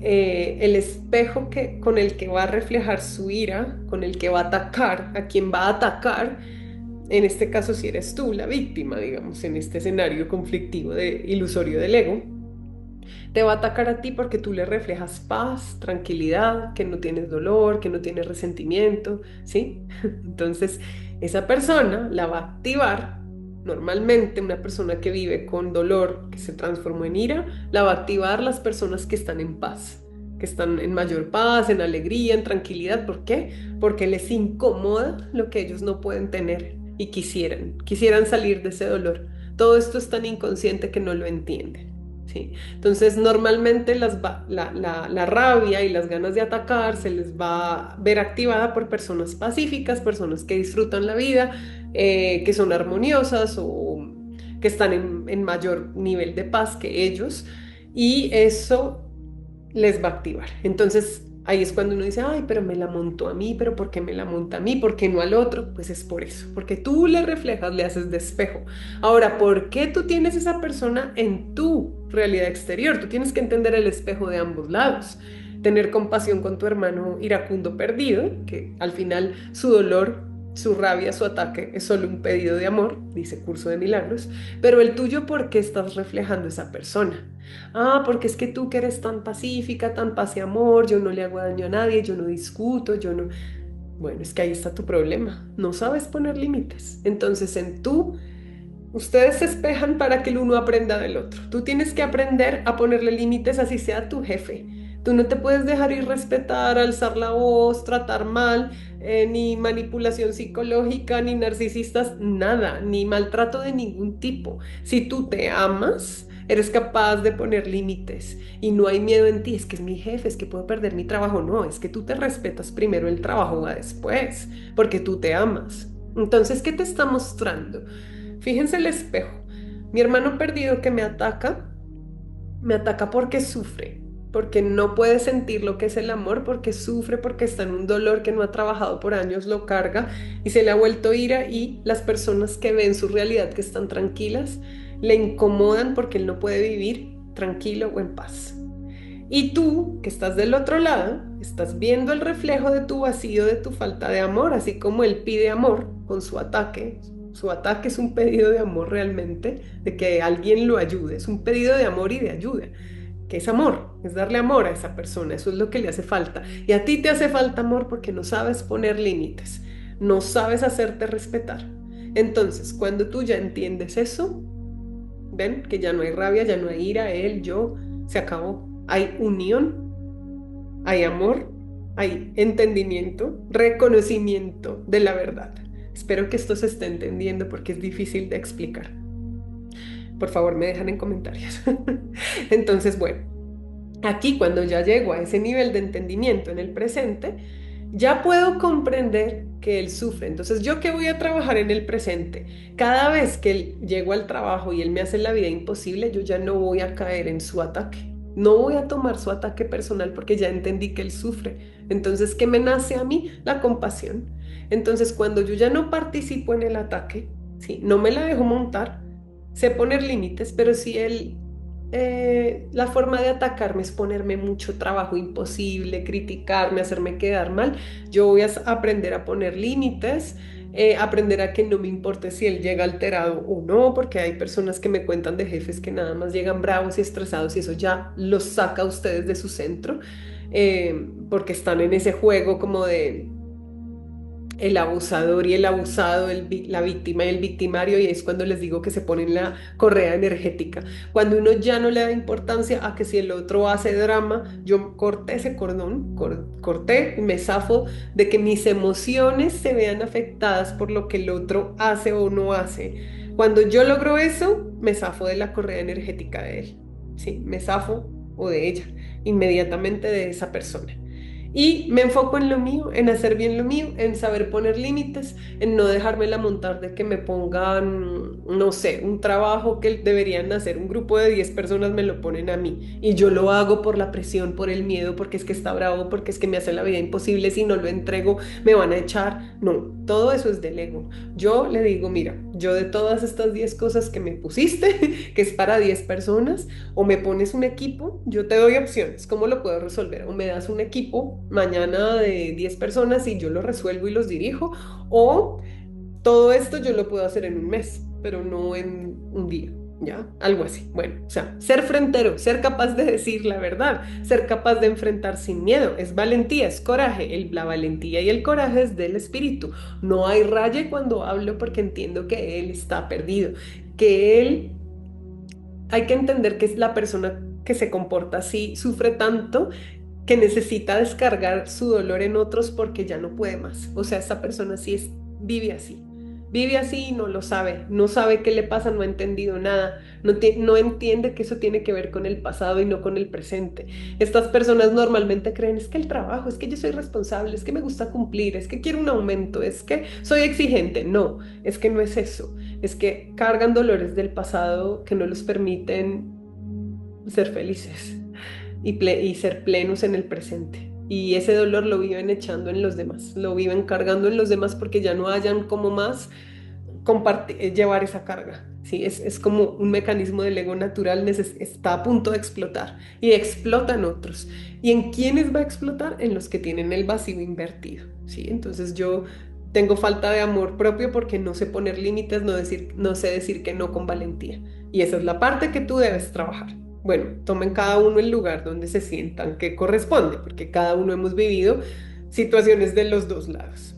el espejo con el que va a reflejar su ira, con el que va a atacar, a quien va a atacar, en este caso si eres tú la víctima, digamos, en este escenario conflictivo de ilusorio del ego, te va a atacar a ti porque tú le reflejas paz, tranquilidad, que no tienes dolor, que no tienes resentimiento, ¿sí? Entonces, esa persona la va a activar. Normalmente una persona que vive con dolor, que se transformó en ira, la va a activar las personas que están en paz, que están en mayor paz, en alegría, en tranquilidad. ¿Por qué? Porque les incomoda lo que ellos no pueden tener y quisieran salir de ese dolor. Todo esto es tan inconsciente que no lo entienden. ¿Sí? Entonces, normalmente la rabia y las ganas de atacar se les va a ver activada por personas pacíficas, personas que disfrutan la vida, que son armoniosas o que están en mayor nivel de paz que ellos, y eso les va a activar. Entonces, ahí es cuando uno dice, ay, pero me la montó a mí, pero ¿por qué me la monta a mí? ¿Por qué no al otro? Pues es por eso, porque tú le reflejas, le haces de espejo. Ahora, ¿por qué tú tienes esa persona en tu realidad exterior? Tú tienes que entender el espejo de ambos lados. Tener compasión con tu hermano iracundo perdido, que al final su dolor, su rabia, su ataque es solo un pedido de amor, dice Curso de Milagros, pero el tuyo, ¿por qué estás reflejando esa persona? Ah, porque es que tú que eres tan pacífica, tan paz y amor, yo no le hago daño a nadie, yo no discuto, yo no... Bueno, es que ahí está tu problema, no sabes poner límites. Entonces ustedes se espejan para que el uno aprenda del otro. Tú tienes que aprender a ponerle límites así sea tu jefe. Tú no te puedes dejar irrespetar, alzar la voz, tratar mal, ni manipulación psicológica, ni narcisistas, nada, ni maltrato de ningún tipo. Si tú te amas, eres capaz de poner límites y no hay miedo en ti, es que es mi jefe, es que puedo perder mi trabajo. No, es que tú te respetas primero, el trabajo va después, porque tú te amas. Entonces, ¿qué te está mostrando? Fíjense el espejo. Mi hermano perdido que me ataca porque sufre, porque no puede sentir lo que es el amor, porque sufre, porque está en un dolor que no ha trabajado por años, lo carga y se le ha vuelto ira, y las personas que ven su realidad, que están tranquilas, le incomodan porque él no puede vivir tranquilo o en paz. Y tú, que estás del otro lado, estás viendo el reflejo de tu vacío, de tu falta de amor, así como él pide amor con su ataque. Su ataque es un pedido de amor realmente, de que alguien lo ayude, es un pedido de amor y de ayuda, que es amor, es darle amor a esa persona, eso es lo que le hace falta. Y a ti te hace falta amor porque no sabes poner límites, no sabes hacerte respetar. Entonces, cuando tú ya entiendes eso, ven que ya no hay rabia, ya no hay ira, él, yo, se acabó. Hay unión, hay amor, hay entendimiento, reconocimiento de la verdad. Espero que esto se esté entendiendo porque es difícil de explicar. Por favor, me dejan en comentarios. Entonces, bueno, aquí cuando ya llego a ese nivel de entendimiento en el presente, ya puedo comprender que él sufre. Entonces, ¿yo qué voy a trabajar en el presente? Cada vez que llego al trabajo y él me hace la vida imposible, yo ya no voy a caer en su ataque. No voy a tomar su ataque personal porque ya entendí que él sufre. Entonces, ¿qué me nace a mí? La compasión. Entonces, cuando yo ya no participo en el ataque, ¿sí? No me la dejo montar, sé poner límites, pero si él la forma de atacarme es ponerme mucho trabajo imposible, criticarme, hacerme quedar mal. Yo voy a aprender a poner límites, aprender a que no me importe si él llega alterado o no, porque hay personas que me cuentan de jefes que nada más llegan bravos y estresados y eso ya los saca a ustedes de su centro, porque están en ese juego como de el abusador y el abusado, la víctima y el victimario, y es cuando les digo que se ponen la correa energética. Cuando uno ya no le da importancia a que si el otro hace drama, yo corté ese cordón, corté y me zafo de que mis emociones se vean afectadas por lo que el otro hace o no hace. Cuando yo logro eso, me zafo de la correa energética de él, ¿sí? Me zafo o de ella, inmediatamente de esa persona. Y me enfoco en lo mío, en hacer bien lo mío, en saber poner límites, en no dejármela montar de que me pongan, no sé, un trabajo que deberían hacer un grupo de 10 personas me lo ponen a mí. Y yo lo hago por la presión, por el miedo, porque es que está bravo, porque es que me hace la vida imposible. Si no lo entrego, me van a echar. No, todo eso es del ego. Yo le digo, mira, yo de todas estas 10 cosas que me pusiste, que es para 10 personas, o me pones un equipo, yo te doy opciones, ¿cómo lo puedo resolver? O me das un equipo mañana de 10 personas y yo lo resuelvo y los dirijo, o todo esto yo lo puedo hacer en un mes, pero no en un día, ¿ya? Algo así. Bueno, o sea, ser frentero, ser capaz de decir la verdad, ser capaz de enfrentar sin miedo, es valentía, es coraje. La valentía y el coraje es del espíritu. No hay raye cuando hablo porque entiendo que él está perdido, que él hay que entender que es la persona que se comporta así, sufre tanto que necesita descargar su dolor en otros porque ya no puede más. O sea, esa persona sí es, vive así y no lo sabe, no sabe qué le pasa, no ha entendido nada, no entiende que eso tiene que ver con el pasado y no con el presente. Estas personas normalmente creen, es que el trabajo, es que yo soy responsable, es que me gusta cumplir, es que quiero un aumento, es que soy exigente. No, es que no es eso, es que cargan dolores del pasado que no los permiten ser felices y ser plenos en el presente. Y ese dolor lo viven echando en los demás, lo viven cargando en los demás porque ya no hayan como más llevar esa carga. ¿Sí? Es como un mecanismo del ego natural, está a punto de explotar y explotan otros. ¿Y en quiénes va a explotar? En los que tienen el vacío invertido. ¿Sí? Entonces yo tengo falta de amor propio porque no sé poner límites, no sé decir que no con valentía. Y esa es la parte que tú debes trabajar. Bueno, tomen cada uno el lugar donde se sientan que corresponde, porque cada uno hemos vivido situaciones de los dos lados.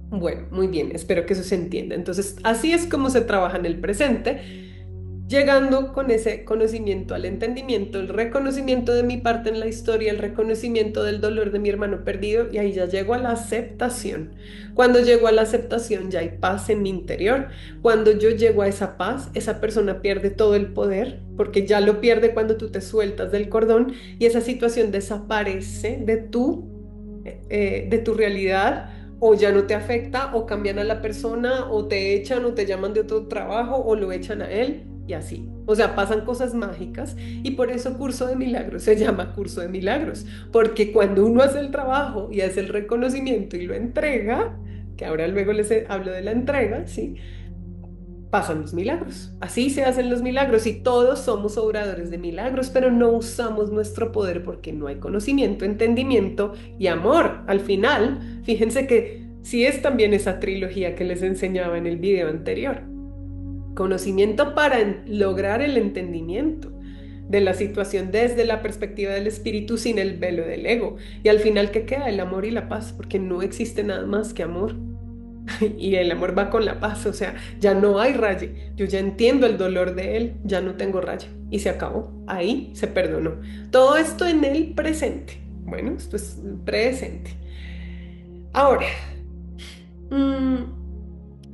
Bueno, muy bien, espero que eso se entienda. Entonces, así es como se trabaja en el presente, llegando con ese conocimiento al entendimiento, el reconocimiento de mi parte en la historia, el reconocimiento del dolor de mi hermano perdido, y ahí ya llego a la aceptación. Cuando llego a la aceptación, ya hay paz en mi interior. Cuando yo llego a esa paz, esa persona pierde todo el poder, porque ya lo pierde cuando tú te sueltas del cordón y esa situación desaparece de tu realidad, o ya no te afecta, o cambian a la persona, o te echan, o te llaman de otro trabajo, o lo echan a él, y así. O sea, pasan cosas mágicas, y por eso curso de milagros se llama curso de milagros, porque cuando uno hace el trabajo y hace el reconocimiento y lo entrega, que ahora luego hablo de la entrega, ¿sí? Pasan los milagros. Así se hacen los milagros y todos somos obradores de milagros, pero no usamos nuestro poder porque no hay conocimiento, entendimiento y amor. Al final, fíjense que sí es también esa trilogía que les enseñaba en el video anterior. Conocimiento para lograr el entendimiento de la situación desde la perspectiva del espíritu sin el velo del ego. Y al final, ¿qué queda? El amor y la paz, porque no existe nada más que amor. Y el amor va con la paz, o sea, ya no hay raye. Yo ya entiendo el dolor de él, ya no tengo raye. Y se acabó. Ahí se perdonó. Todo esto en el presente. Bueno, esto es el presente. Ahora,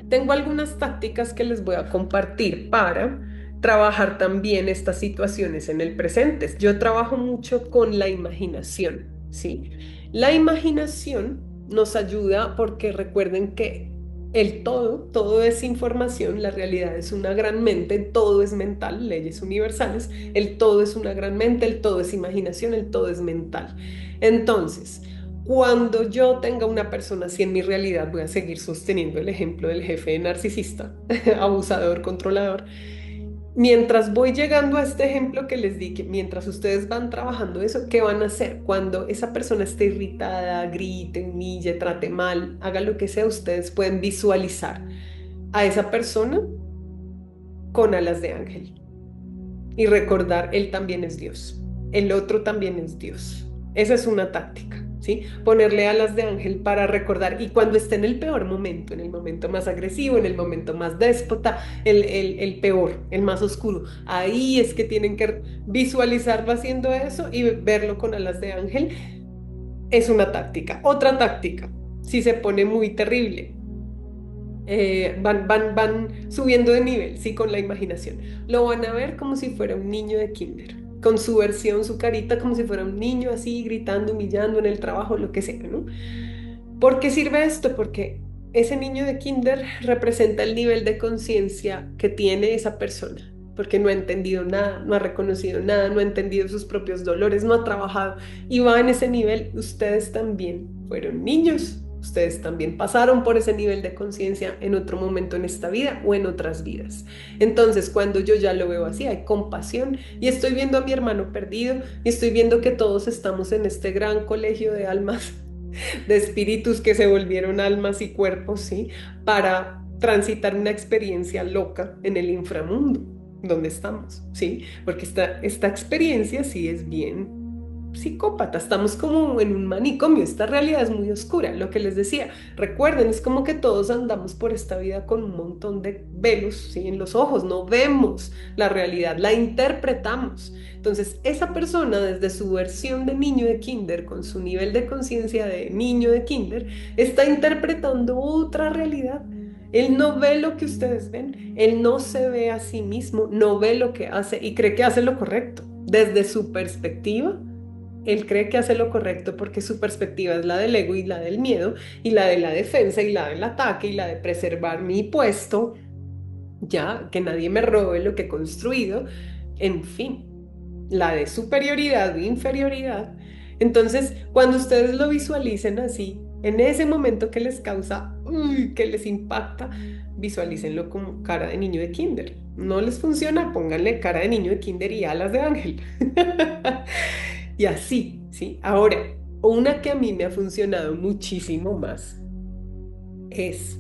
tengo algunas tácticas que les voy a compartir para trabajar también estas situaciones en el presente. Yo trabajo mucho con la imaginación, ¿sí? La imaginación nos ayuda porque recuerden que todo es información, la realidad es una gran mente, todo es mental, leyes universales, el todo es una gran mente, el todo es imaginación, el todo es mental. Entonces, cuando yo tenga una persona así en mi realidad, voy a seguir sosteniendo el ejemplo del jefe narcisista, abusador, controlador. Mientras voy llegando a este ejemplo que les di, que mientras ustedes van trabajando eso, ¿qué van a hacer? Cuando esa persona esté irritada, grite, humille, trate mal, haga lo que sea, ustedes pueden visualizar a esa persona con alas de ángel y recordar, él también es Dios, el otro también es Dios. Esa es una táctica, ¿sí? Ponerle alas de ángel para recordar, y cuando esté en el peor momento, en el momento más agresivo, en el momento más déspota, el peor, el más oscuro, ahí es que tienen que visualizarlo haciendo eso y verlo con alas de ángel. Es una táctica. Otra táctica, si se pone muy terrible, van subiendo de nivel, sí, con la imaginación. Lo van a ver como si fuera un niño de kinder. con su versión, su carita como si fuera un niño así, gritando, humillando en el trabajo, lo que sea, ¿no? ¿Por qué sirve esto? Porque ese niño de kinder representa el nivel de conciencia que tiene esa persona, porque no ha entendido nada, no ha reconocido nada, no ha entendido sus propios dolores, no ha trabajado y va en ese nivel. Ustedes también fueron niños, ustedes también pasaron por ese nivel de conciencia en otro momento en esta vida o en otras vidas. Entonces, cuando yo ya lo veo así, hay compasión y estoy viendo a mi hermano perdido y estoy viendo que todos estamos en este gran colegio de almas de espíritus que se volvieron almas y cuerpos, ¿sí? Para transitar una experiencia loca en el inframundo, donde estamos, ¿sí? Porque esta experiencia sí es bien psicópata, estamos como en un manicomio, esta realidad es muy oscura, lo que les decía, recuerden, es como que todos andamos por esta vida con un montón de velos, ¿sí? En los ojos, no vemos la realidad, la interpretamos. Entonces, esa persona desde su versión de niño de kinder, con su nivel de conciencia de niño de kinder, está interpretando otra realidad. Él no ve lo que ustedes ven, él no se ve a sí mismo, no ve lo que hace y cree que hace lo correcto. Desde su perspectiva, él cree que hace lo correcto porque su perspectiva es la del ego y la del miedo y la de la defensa y la del ataque y la de preservar mi puesto, ya que nadie me robe lo que he construido, en fin, la de superioridad e inferioridad. Entonces, cuando ustedes lo visualicen así, en ese momento que les causa, uy, que les impacta, visualícenlo como cara de niño de kinder. No les funciona, pónganle cara de niño de kinder y alas de ángel. Y así, ¿sí? Ahora, una que a mí me ha funcionado muchísimo más es,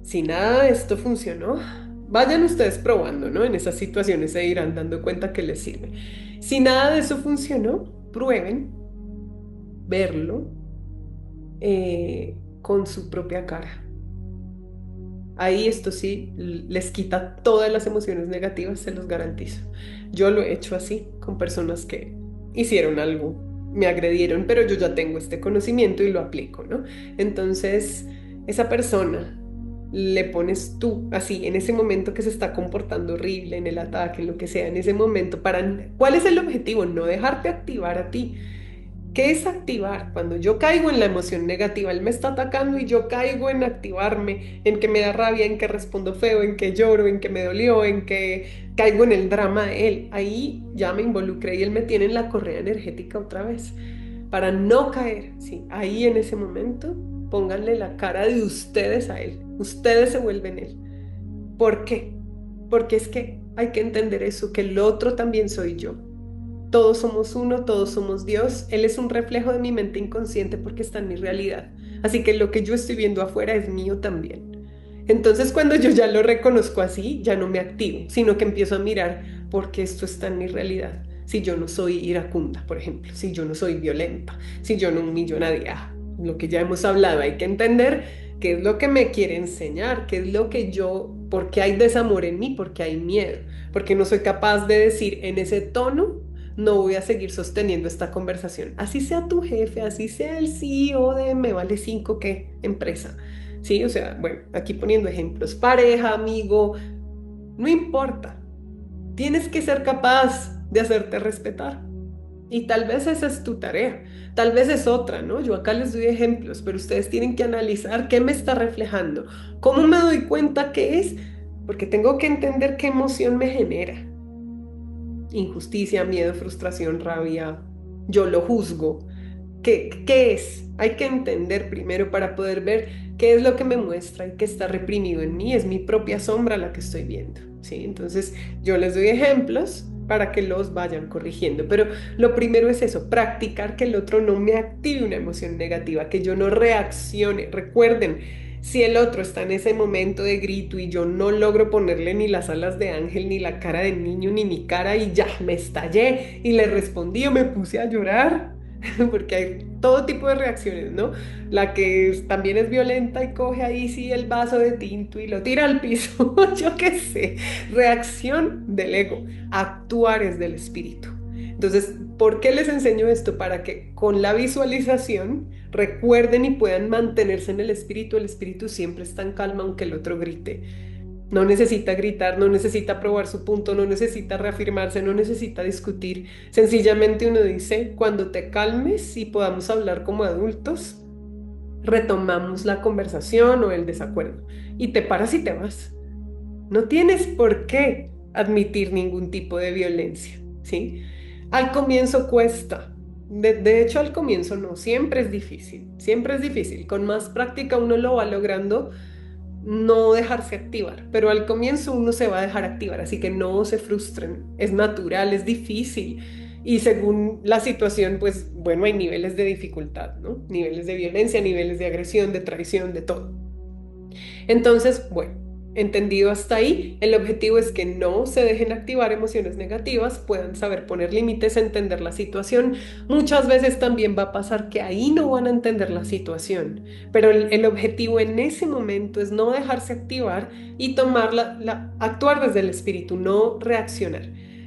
si nada de esto funcionó, vayan ustedes probando, ¿no? En esas situaciones se irán dando cuenta que les sirve. Si nada de eso funcionó, prueben verlo con su propia cara. Ahí esto sí les quita todas las emociones negativas, se los garantizo. Yo lo he hecho así con personas que hicieron algo, me agredieron, pero yo ya tengo este conocimiento y lo aplico, ¿no? Entonces, esa persona le pones tú así en ese momento que se está comportando horrible, en el ataque, en lo que sea, en ese momento, ¿cuál es el objetivo? No dejarte activar a ti. ¿Qué es activar? Cuando yo caigo en la emoción negativa, él me está atacando y yo caigo en activarme, en que me da rabia, en que respondo feo, en que lloro, en que me dolió, en que caigo en el drama de él. Ahí ya me involucré y él me tiene en la correa energética otra vez. Para no caer, sí, ahí en ese momento, pónganle la cara de ustedes a él. Ustedes se vuelven él. ¿Por qué? Porque es que hay que entender eso, que el otro también soy yo. Todos somos uno, todos somos Dios. Él es un reflejo de mi mente inconsciente porque está en mi realidad. Así que lo que yo estoy viendo afuera es mío también. Entonces, cuando yo ya lo reconozco así, ya no me activo, sino que empiezo a mirar por qué esto está en mi realidad. Si yo no soy iracunda, por ejemplo, si yo no soy violenta, si yo no humillo a nadie, lo que ya hemos hablado, hay que entender qué es lo que me quiere enseñar, qué es lo que yo, por qué hay desamor en mí, por qué hay miedo, porque no soy capaz de decir en ese tono no voy a seguir sosteniendo esta conversación. Así sea tu jefe, así sea el CEO de Me Vale 5, ¿qué empresa? Sí, o sea, bueno, aquí poniendo ejemplos, pareja, amigo, no importa. Tienes que ser capaz de hacerte respetar. Y tal vez esa es tu tarea, tal vez es otra, ¿no? Yo acá les doy ejemplos, pero ustedes tienen que analizar qué me está reflejando, cómo me doy cuenta qué es, porque tengo que entender qué emoción me genera. Injusticia, miedo, frustración, rabia, yo lo juzgo. ¿Qué es? Hay que entender primero para poder ver qué es lo que me muestra y qué está reprimido en mí. Es mi propia sombra la que estoy viendo, ¿sí? Entonces yo les doy ejemplos para que los vayan corrigiendo. Pero lo primero es eso, practicar que el otro no me active una emoción negativa, que yo no reaccione. Recuerden, si el otro está en ese momento de grito y yo no logro ponerle ni las alas de ángel, ni la cara de niño, ni mi cara y ya me estallé y le respondí o me puse a llorar, porque hay todo tipo de reacciones, ¿no? La que también es violenta y coge ahí sí el vaso de tinto y lo tira al piso, yo qué sé, reacción del ego, actuar es del espíritu. Entonces, ¿por qué les enseño esto? Para que con la visualización recuerden y puedan mantenerse en el espíritu. El espíritu siempre está en calma aunque el otro grite. No necesita gritar, no necesita probar su punto, no necesita reafirmarse, no necesita discutir. Sencillamente uno dice, cuando te calmes y podamos hablar como adultos, retomamos la conversación o el desacuerdo y te paras y te vas. No tienes por qué admitir ningún tipo de violencia, ¿sí? Al comienzo cuesta. De hecho, al comienzo no, siempre es difícil, siempre es difícil. Con más práctica uno lo va logrando no dejarse activar, pero al comienzo uno se va a dejar activar, así que no se frustren, es natural, es difícil y según la situación, pues bueno, hay niveles de dificultad, ¿no? Niveles de violencia, niveles de agresión, de traición, de todo. Entonces, bueno, entendido hasta ahí, el objetivo es que no se dejen activar emociones negativas, puedan saber poner límites, entender la situación. Muchas veces también va a pasar que ahí no van a entender la situación, pero el objetivo en ese momento es no dejarse activar y tomar actuar desde el espíritu, no reaccionar.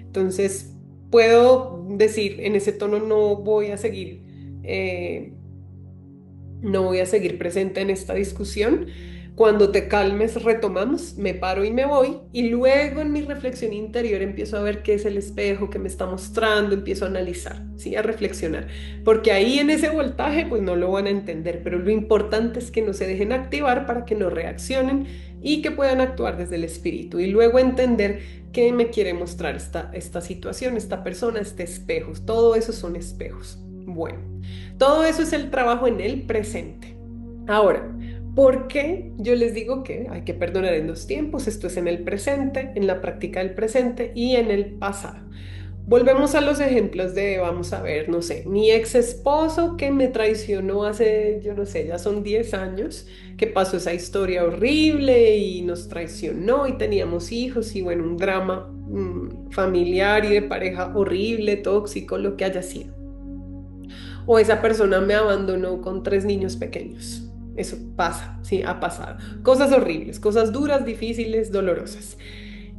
Entonces, puedo decir, en ese tono no voy a seguir. No voy a seguir presente en esta discusión. Cuando te calmes, retomamos, me paro y me voy. Y luego en mi reflexión interior empiezo a ver qué es el espejo que me está mostrando, empiezo a analizar, ¿sí? A reflexionar. Porque ahí en ese voltaje, pues no lo van a entender. Pero lo importante es que no se dejen activar para que no reaccionen y que puedan actuar desde el espíritu. Y luego entender qué me quiere mostrar esta situación, esta persona, este espejo. Todo eso son espejos. Bueno. Todo eso es el trabajo en el presente. Ahora, ¿por qué yo les digo que hay que perdonar en dos tiempos? Esto es en el presente, en la práctica del presente y en el pasado. Volvemos a los ejemplos de, vamos a ver, no sé, mi ex esposo que me traicionó hace, yo no sé, ya son 10 años, que pasó esa historia horrible y nos traicionó y teníamos hijos y bueno, un drama familiar y de pareja horrible, tóxico, lo que haya sido. O esa persona me abandonó con 3 niños pequeños. Eso pasa, sí, ha pasado. Cosas horribles, cosas duras, difíciles, dolorosas.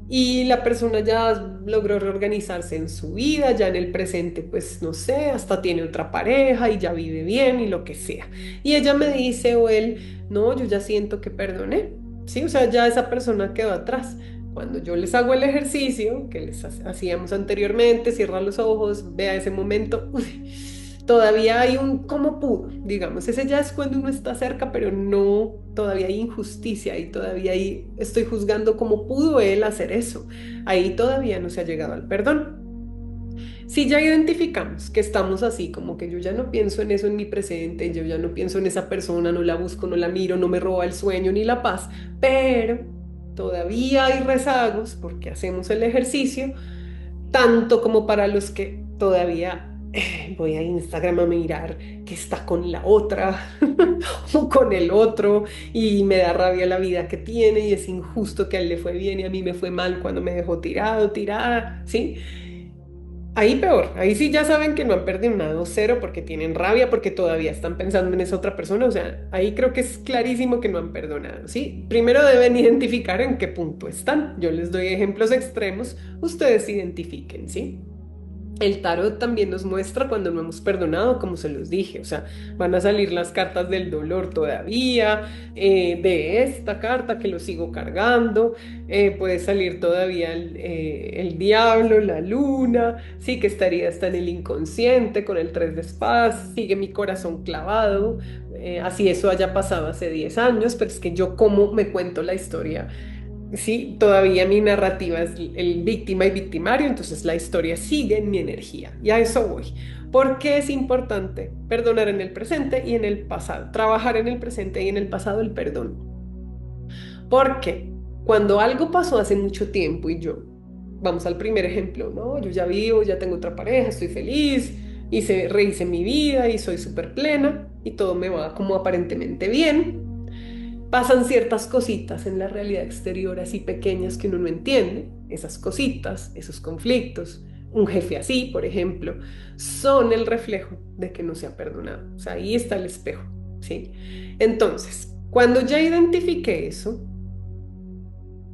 Y la persona ya logró reorganizarse en su vida, ya en el presente, pues no sé, hasta tiene otra pareja y ya vive bien y lo que sea. Y ella me dice o él, no, yo ya siento que perdoné, ¿sí? O sea, ya esa persona quedó atrás. Cuando yo les hago el ejercicio que les hacíamos anteriormente, cierra los ojos, vea ese momento, todavía hay un cómo pudo, digamos, ese ya es cuando uno está cerca, pero no, todavía hay injusticia y todavía ahí estoy juzgando cómo pudo él hacer eso. Ahí todavía no se ha llegado al perdón. Si ya identificamos que estamos así, como que yo ya no pienso en eso en mi presente, yo ya no pienso en esa persona, no la busco, no la miro, no me roba el sueño ni la paz, pero todavía hay rezagos porque hacemos el ejercicio, tanto como para los que todavía voy a Instagram a mirar que está con la otra o con el otro y me da rabia la vida que tiene y es injusto que a él le fue bien y a mí me fue mal cuando me dejó tirado, tirada, ¿sí? Ahí peor, ahí sí ya saben que no han perdonado cero porque tienen rabia, porque todavía están pensando en esa otra persona, o sea, ahí creo que es clarísimo que no han perdonado, ¿sí? Primero deben identificar en qué punto están. Yo les doy ejemplos extremos, ustedes identifiquen, ¿sí? El tarot también nos muestra cuando no hemos perdonado, como se los dije, o sea, van a salir las cartas del dolor todavía, de esta carta que lo sigo cargando, puede salir todavía el diablo, la luna, sí que estaría hasta en el inconsciente con el 3 de espadas, sigue mi corazón clavado, así eso haya pasado hace 10 años, pero es que yo cómo me cuento la historia. Sí, todavía mi narrativa es el víctima y victimario, entonces la historia sigue en mi energía. Y a eso voy. ¿Por qué es importante perdonar en el presente y en el pasado? Trabajar en el presente y en el pasado el perdón. Porque cuando algo pasó hace mucho tiempo y yo, vamos al primer ejemplo, ¿no? Yo ya vivo, ya tengo otra pareja, estoy feliz, rehice mi vida y soy súper plena y todo me va como aparentemente bien. Pasan ciertas cositas en la realidad exterior así pequeñas que uno no entiende. Esas cositas, esos conflictos, un jefe así, por ejemplo, son el reflejo de que no se ha perdonado. O sea, ahí está el espejo, ¿sí? Entonces, cuando ya identifique eso,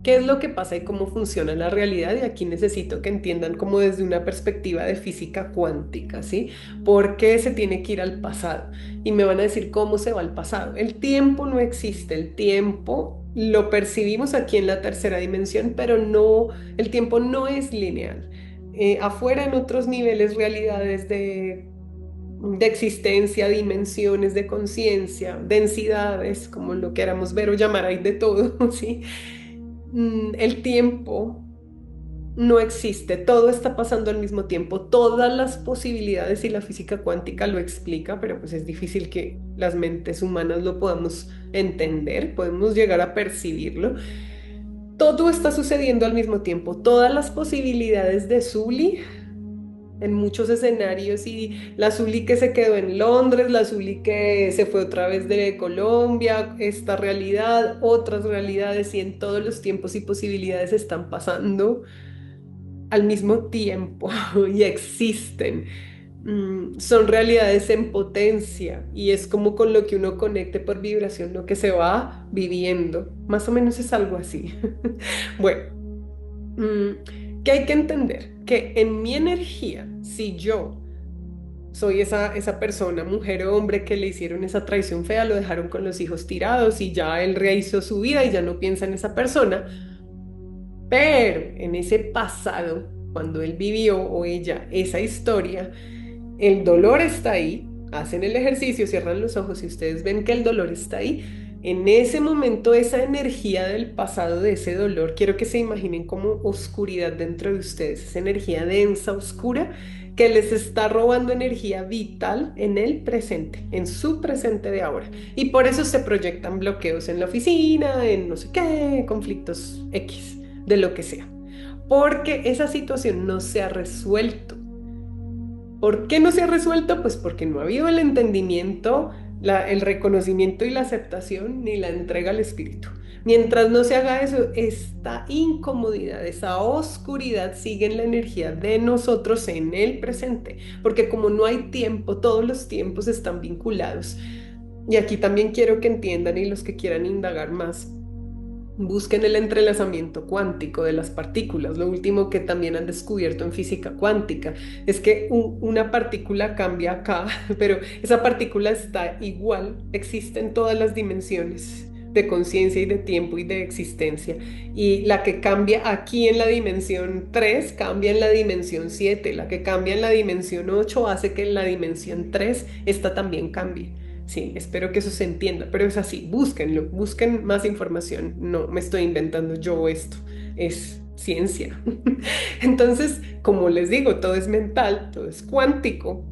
¿qué es lo que pasa y cómo funciona la realidad? Y aquí necesito que entiendan como desde una perspectiva de física cuántica, ¿sí? ¿Por qué se tiene que ir al pasado? Y me van a decir cómo se va al pasado. El tiempo no existe, el tiempo lo percibimos aquí en la tercera dimensión, pero no, el tiempo no es lineal. Afuera en otros niveles, realidades de existencia, dimensiones de conciencia, densidades, como lo queramos ver o llamar, hay de todo, ¿sí? El tiempo no existe, todo está pasando al mismo tiempo, todas las posibilidades y la física cuántica lo explica, pero pues es difícil que las mentes humanas lo podamos entender, podemos llegar a percibirlo. Todo está sucediendo al mismo tiempo, todas las posibilidades de Zully en muchos escenarios y la Zully que se quedó en Londres, la Zully que se fue otra vez de Colombia, esta realidad, otras realidades y en todos los tiempos y posibilidades están pasando al mismo tiempo y existen. Son realidades en potencia y es como con lo que uno conecte por vibración, lo que se va viviendo. Más o menos es algo así. Bueno, ¿qué hay que entender? Que en mi energía, si yo soy esa persona, mujer o hombre, que le hicieron esa traición fea, lo dejaron con los hijos tirados y ya él rehizo su vida y ya no piensa en esa persona, pero en ese pasado, cuando él vivió o ella esa historia, el dolor está ahí, hacen el ejercicio, cierran los ojos y ustedes ven que el dolor está ahí. En ese momento, esa energía del pasado, de ese dolor, quiero que se imaginen como oscuridad dentro de ustedes, esa energía densa, oscura, que les está robando energía vital en el presente, en su presente de ahora. Y por eso se proyectan bloqueos en la oficina, en no sé qué, conflictos X, de lo que sea. Porque esa situación no se ha resuelto. ¿Por qué no se ha resuelto? Pues porque no ha habido el entendimiento, el reconocimiento y la aceptación ni la entrega al espíritu. Mientras no se haga eso, esta incomodidad, esa oscuridad sigue en la energía de nosotros en el presente, porque como no hay tiempo, todos los tiempos están vinculados. Y aquí también quiero que entiendan y los que quieran indagar más, busquen el entrelazamiento cuántico de las partículas. Lo último que también han descubierto en física cuántica es que una partícula cambia acá, pero esa partícula está igual, existe en todas las dimensiones de conciencia y de tiempo y de existencia. Y la que cambia aquí en la dimensión 3 cambia en la dimensión 7. La que cambia en la dimensión 8 hace que en la dimensión 3 esta también cambie. Sí, espero que eso se entienda, pero es así, búsquenlo, busquen más información. No me estoy inventando yo esto, es ciencia. Entonces, como les digo, todo es mental, todo es cuántico,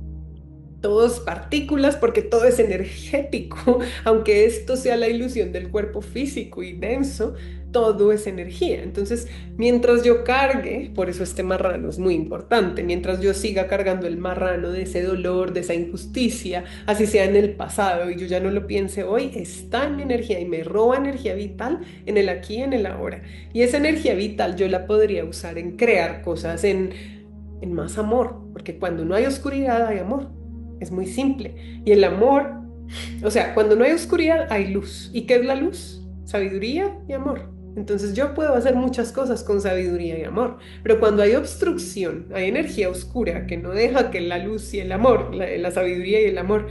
todo es partículas porque todo es energético, aunque esto sea la ilusión del cuerpo físico y denso, todo es energía. Entonces, mientras yo cargue, por eso este marrano es muy importante, mientras yo siga cargando el marrano de ese dolor, de esa injusticia, así sea en el pasado y yo ya no lo piense hoy, está en mi energía y me roba energía vital en el aquí y en el ahora. Y esa energía vital yo la podría usar en crear cosas, en más amor, porque cuando no hay oscuridad hay amor. Es muy simple. Y el amor, o sea, cuando no hay oscuridad hay luz. ¿Y qué es la luz? Sabiduría y amor. Entonces yo puedo hacer muchas cosas con sabiduría y amor, pero cuando hay obstrucción, hay energía oscura que no deja que la luz y el amor, la sabiduría y el amor,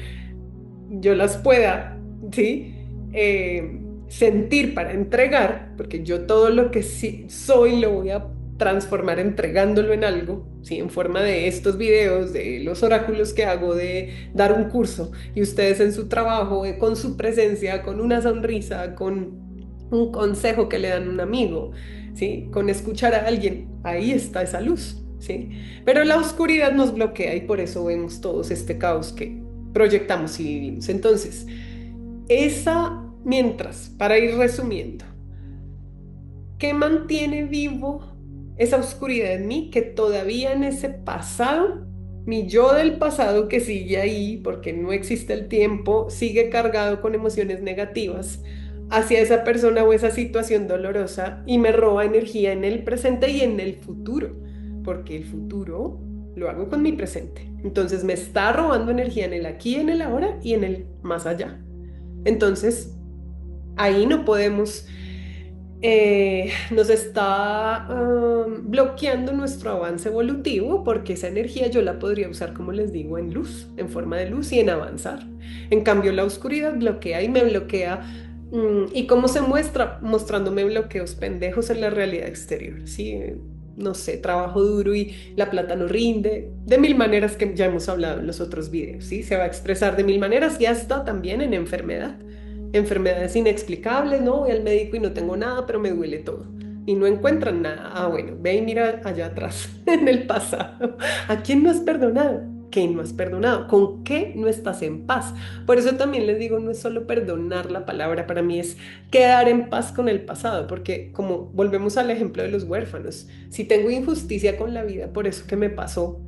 yo las pueda, ¿sí? Sentir para entregar, porque yo todo lo que sí soy lo voy a transformar entregándolo en algo, ¿sí? En forma de estos videos, de los oráculos que hago, de dar un curso, y ustedes en su trabajo, con su presencia, con una sonrisa, con un consejo que le dan a un amigo, ¿sí? Con escuchar a alguien, ahí está esa luz, ¿sí? Pero la oscuridad nos bloquea y por eso vemos todos este caos que proyectamos y vivimos. Entonces, mientras, para ir resumiendo, ¿qué mantiene vivo esa oscuridad en mí que todavía en ese pasado, mi yo del pasado que sigue ahí porque no existe el tiempo, sigue cargado con emociones negativas hacia esa persona o esa situación dolorosa y me roba energía en el presente y en el futuro, porque el futuro lo hago con mi presente. Entonces me está robando energía en el aquí, en el ahora y en el más allá. Entonces, ahí no podemos, nos está bloqueando nuestro avance evolutivo porque esa energía yo la podría usar, como les digo, en luz, en forma de luz y en avanzar. En cambio, la oscuridad bloquea y me bloquea ¿Y cómo se muestra? Mostrándome bloqueos pendejos en la realidad exterior, ¿sí? No sé, trabajo duro y la plata no rinde, de mil maneras que ya hemos hablado en los otros videos, ¿sí? Se va a expresar de mil maneras y hasta también en enfermedad. Enfermedades inexplicables, ¿no? Voy al médico y no tengo nada, pero me duele todo. Y no encuentran nada. Ah, bueno, ve y mira allá atrás, en el pasado. ¿A quién no has perdonado? ¿Qué no has perdonado? ¿Con qué no estás en paz? Por eso también les digo, no es solo perdonar la palabra, para mí es quedar en paz con el pasado, porque como volvemos al ejemplo de los huérfanos, si tengo injusticia con la vida por eso que me pasó,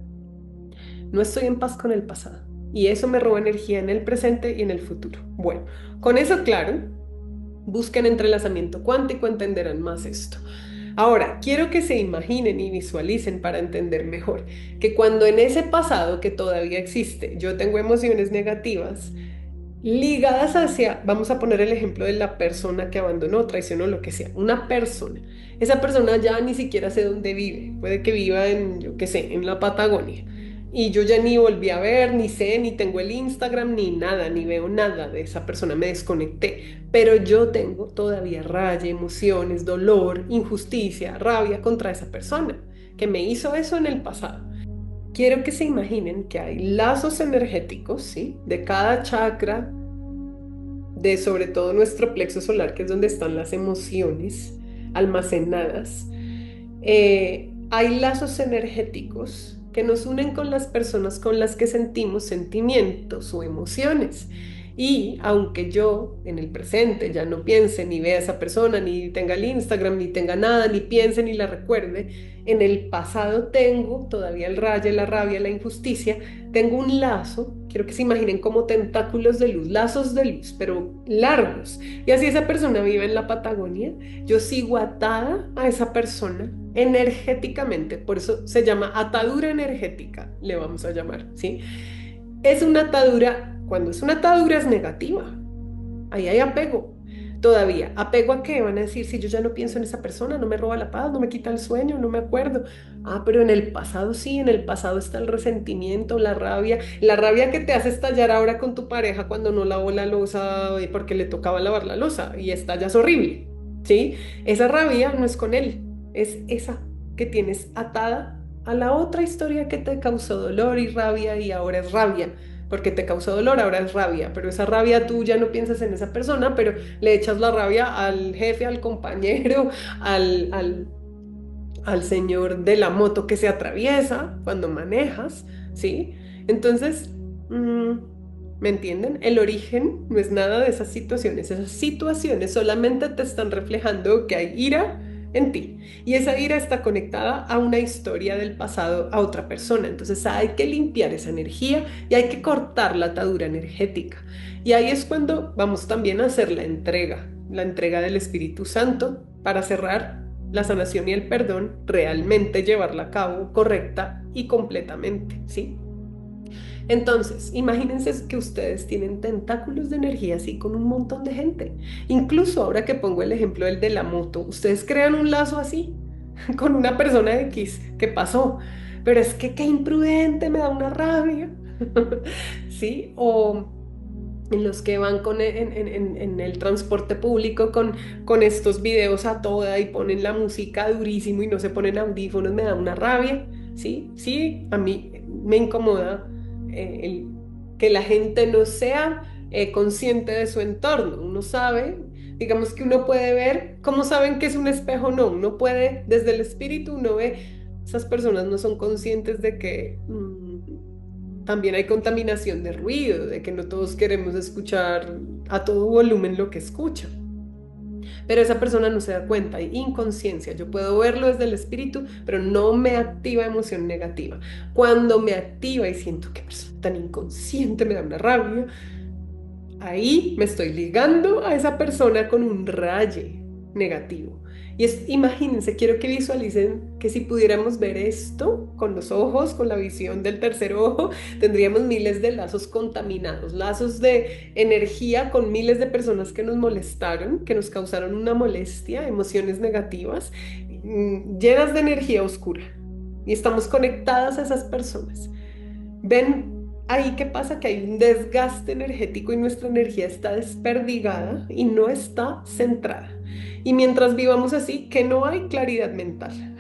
no estoy en paz con el pasado. Y eso me roba energía en el presente y en el futuro. Bueno, con eso claro, busquen entrelazamiento cuántico, entenderán más esto. Ahora, quiero que se imaginen y visualicen para entender mejor que cuando en ese pasado que todavía existe, yo tengo emociones negativas, ligadas hacia, vamos a poner el ejemplo de la persona que abandonó, traicionó, lo que sea, una persona. Esa persona ya ni siquiera sé dónde vive, puede que viva en, yo qué sé, en la Patagonia. Y yo ya ni volví a ver, ni sé, ni tengo el Instagram, ni nada, ni veo nada de esa persona, me desconecté. Pero yo tengo todavía raya, emociones, dolor, injusticia, rabia contra esa persona que me hizo eso en el pasado. Quiero que se imaginen que hay lazos energéticos, ¿sí? De cada chakra, de sobre todo nuestro plexo solar, que es donde están las emociones almacenadas. Hay lazos energéticos que nos unen con las personas con las que sentimos sentimientos o emociones. Y aunque yo en el presente ya no piense ni vea a esa persona, ni tenga el Instagram, ni tenga nada, ni piense ni la recuerde, en el pasado tengo todavía el rayo, la rabia, la injusticia, tengo un lazo, quiero que se imaginen como tentáculos de luz, lazos de luz, pero largos. Y así esa persona vive en la Patagonia, yo sigo atada a esa persona energéticamente, por eso se llama atadura energética, le vamos a llamar, ¿sí? Es una atadura, cuando es una atadura es negativa, ahí hay apego. Todavía, ¿apego a qué? Van a decir, si yo ya no pienso en esa persona, no me roba la paz, no me quita el sueño, no me acuerdo. Ah, pero en el pasado sí, en el pasado está el resentimiento, la rabia que te hace estallar ahora con tu pareja cuando no lavó la loza porque le tocaba lavar la loza y estallas horrible, ¿sí? Esa rabia no es con él, es esa que tienes atada a la otra historia que te causó dolor y rabia y ahora es rabia porque te causó dolor, ahora es rabia, pero esa rabia tú ya no piensas en esa persona, pero le echas la rabia al jefe, al compañero, al, al, al señor de la moto que se atraviesa cuando manejas, ¿sí? Entonces, mm, ¿me entienden? El origen no es nada de esas situaciones solamente te están reflejando que hay ira en ti y esa ira está conectada a una historia del pasado, a otra persona. Entonces hay que limpiar esa energía y hay que cortar la atadura energética. Y ahí es cuando vamos también a hacer la entrega del Espíritu Santo para cerrar la sanación y el perdón, realmente llevarla a cabo correcta y completamente, ¿sí? Entonces, imagínense que ustedes tienen tentáculos de energía así con un montón de gente. Incluso ahora que pongo el ejemplo del de la moto, ustedes crean un lazo así con una persona X que pasó, pero es que qué imprudente, me da una rabia, ¿sí? O en los que van en el transporte público con estos videos a toda y ponen la música durísimo y no se ponen audífonos, me da una rabia, ¿sí? Sí, a mí me incomoda que la gente no sea consciente de su entorno. Uno sabe, digamos que uno puede ver, ¿cómo saben que es un espejo? No, uno puede, desde el espíritu, uno ve, esas personas no son conscientes de que también hay contaminación de ruido, de que no todos queremos escuchar a todo volumen lo que escuchan. Pero esa persona no se da cuenta, hay inconsciencia. Yo puedo verlo desde el espíritu, pero no me activa emoción negativa. Cuando me activa y siento que persona tan inconsciente, me da una rabia, ahí me estoy ligando a esa persona con un raye negativo. Y es, imagínense, quiero que visualicen que si pudiéramos ver esto con los ojos, con la visión del tercer ojo, tendríamos miles de lazos contaminados, lazos de energía con miles de personas que nos molestaron, que nos causaron una molestia, emociones negativas, llenas de energía oscura. Y estamos conectadas a esas personas. ¿Ven? ahí qué pasa, que hay un desgaste energético y nuestra energía está desperdigada y no está centrada. Y mientras vivamos así, que no hay claridad mental,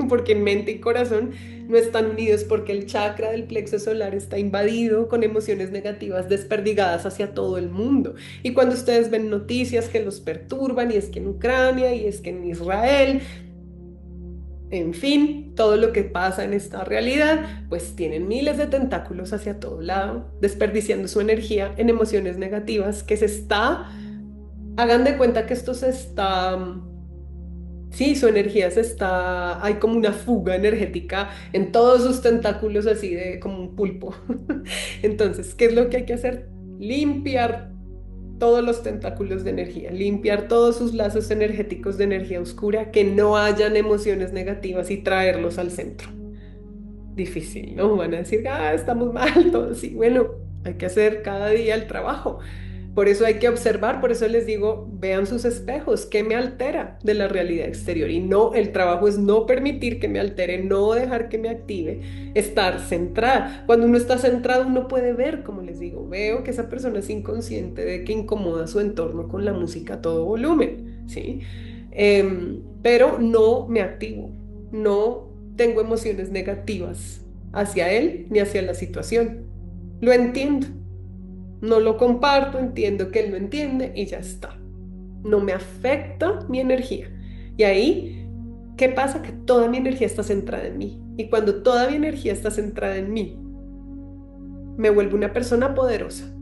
porque mente y corazón no están unidos, porque el chakra del plexo solar está invadido con emociones negativas desperdigadas hacia todo el mundo. Y cuando ustedes ven noticias que los perturban, y es que en Ucrania, y es que en Israel, en fin, todo lo que pasa en esta realidad, pues tienen miles de tentáculos hacia todo lado, desperdiciando su energía en emociones negativas que se está, hagan de cuenta que esto se está, sí, su energía se está, hay como una fuga energética en todos sus tentáculos así de como un pulpo. Entonces, ¿qué es lo que hay que hacer? Limpiar todos los tentáculos de energía, limpiar todos sus lazos energéticos de energía oscura, que no hayan emociones negativas y traerlos al centro. Difícil, ¿no? Van a decir, estamos mal, todos sí. Bueno, hay que hacer cada día el trabajo. Por eso hay que observar, por eso les digo, vean sus espejos, qué me altera de la realidad exterior. Y no, el trabajo es no permitir que me altere, no dejar que me active, estar centrada. Cuando uno está centrado, uno puede ver, como les digo, veo que esa persona es inconsciente de que incomoda su entorno con la música a todo volumen, ¿sí? Pero no me activo, no tengo emociones negativas hacia él ni hacia la situación. Lo entiendo. No lo comparto, entiendo que él lo entiende y ya está. No me afecta mi energía. Y ahí, ¿qué pasa? Que toda mi energía está centrada en mí. Y cuando toda mi energía está centrada en mí, me vuelvo una persona poderosa.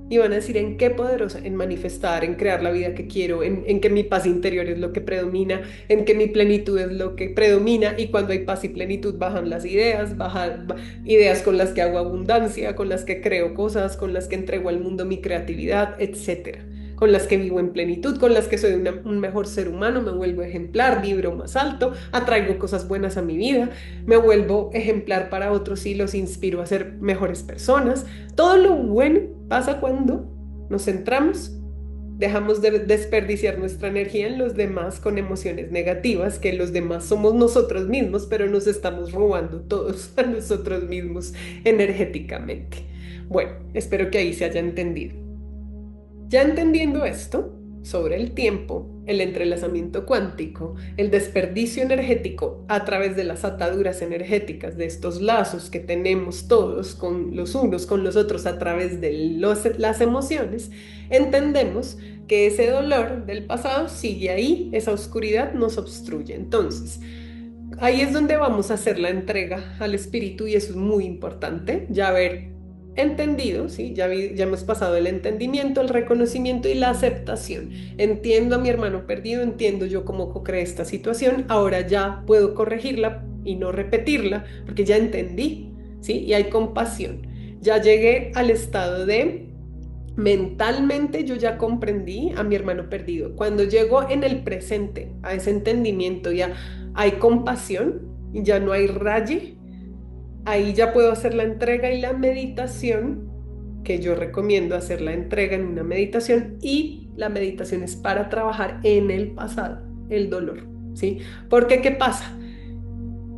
Y van a decir, ¿en qué poderosa? En manifestar, en crear la vida que quiero, en que mi paz interior es lo que predomina, en que mi plenitud es lo que predomina. Y cuando hay paz y plenitud bajan las ideas, bajan ideas con las que hago abundancia, con las que creo cosas, con las que entrego al mundo mi creatividad, etcétera. Con las que vivo en plenitud, con las que soy un mejor ser humano, me vuelvo ejemplar, vibro más alto, atraigo cosas buenas a mi vida, me vuelvo ejemplar para otros y los inspiro a ser mejores personas. Todo lo bueno pasa cuando nos centramos, dejamos de desperdiciar nuestra energía en los demás con emociones negativas, que los demás somos nosotros mismos, pero nos estamos robando todos a nosotros mismos energéticamente. Bueno, espero que ahí se haya entendido. Ya entendiendo esto sobre el tiempo, el entrelazamiento cuántico, el desperdicio energético a través de las ataduras energéticas, de estos lazos que tenemos todos con los unos, con los otros a través de las emociones, entendemos que ese dolor del pasado sigue ahí, esa oscuridad nos obstruye. Entonces, ahí es donde vamos a hacer la entrega al espíritu y eso es muy importante, ya haber entendido, ¿sí? Ya hemos pasado el entendimiento, el reconocimiento y la aceptación. Entiendo a mi hermano perdido, entiendo yo cómo co-creé esta situación, ahora ya puedo corregirla y no repetirla porque ya entendí, ¿sí? Y hay compasión. Ya llegué al estado de mentalmente yo ya comprendí a mi hermano perdido. Cuando llego en el presente a ese entendimiento, ya hay compasión y ya no hay raye, ahí ya puedo hacer la entrega y la meditación, que yo recomiendo hacer la entrega en una meditación y la meditación es para trabajar en el pasado, el dolor, ¿sí? Porque ¿qué pasa?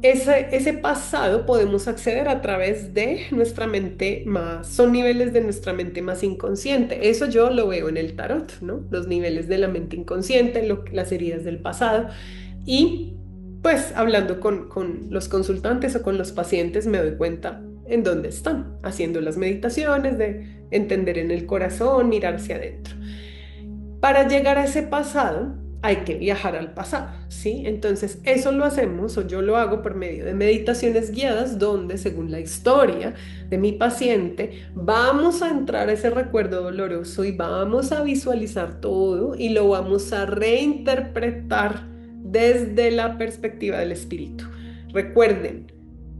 Ese pasado podemos acceder a través de nuestra mente más, son niveles de nuestra mente más inconsciente. Eso yo lo veo en el tarot, ¿no? Los niveles de la mente inconsciente, las heridas del pasado. Y pues hablando con los consultantes o con los pacientes me doy cuenta en dónde están, haciendo las meditaciones de entender en el corazón, mirar hacia adentro. Para llegar a ese pasado hay que viajar al pasado, ¿sí? Entonces eso lo hacemos o yo lo hago por medio de meditaciones guiadas donde, según la historia de mi paciente, vamos a entrar a ese recuerdo doloroso y vamos a visualizar todo y lo vamos a reinterpretar desde la perspectiva del espíritu. Recuerden,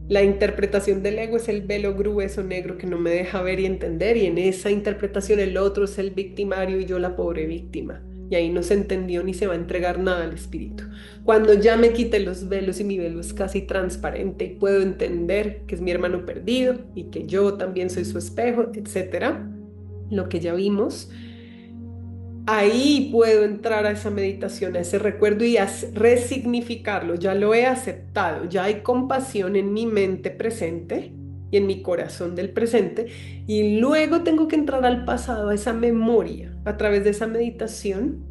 la interpretación del ego es el velo grueso negro que no me deja ver y entender, y en esa interpretación el otro es el victimario y yo la pobre víctima. Y ahí no se entendió ni se va a entregar nada al espíritu. Cuando ya me quite los velos y mi velo es casi transparente y puedo entender que es mi hermano perdido y que yo también soy su espejo, etcétera, lo que ya vimos, ahí puedo entrar a esa meditación, a ese recuerdo y resignificarlo. Ya lo he aceptado, ya hay compasión en mi mente presente, y en mi corazón del presente, y luego tengo que entrar al pasado, a esa memoria, a través de esa meditación.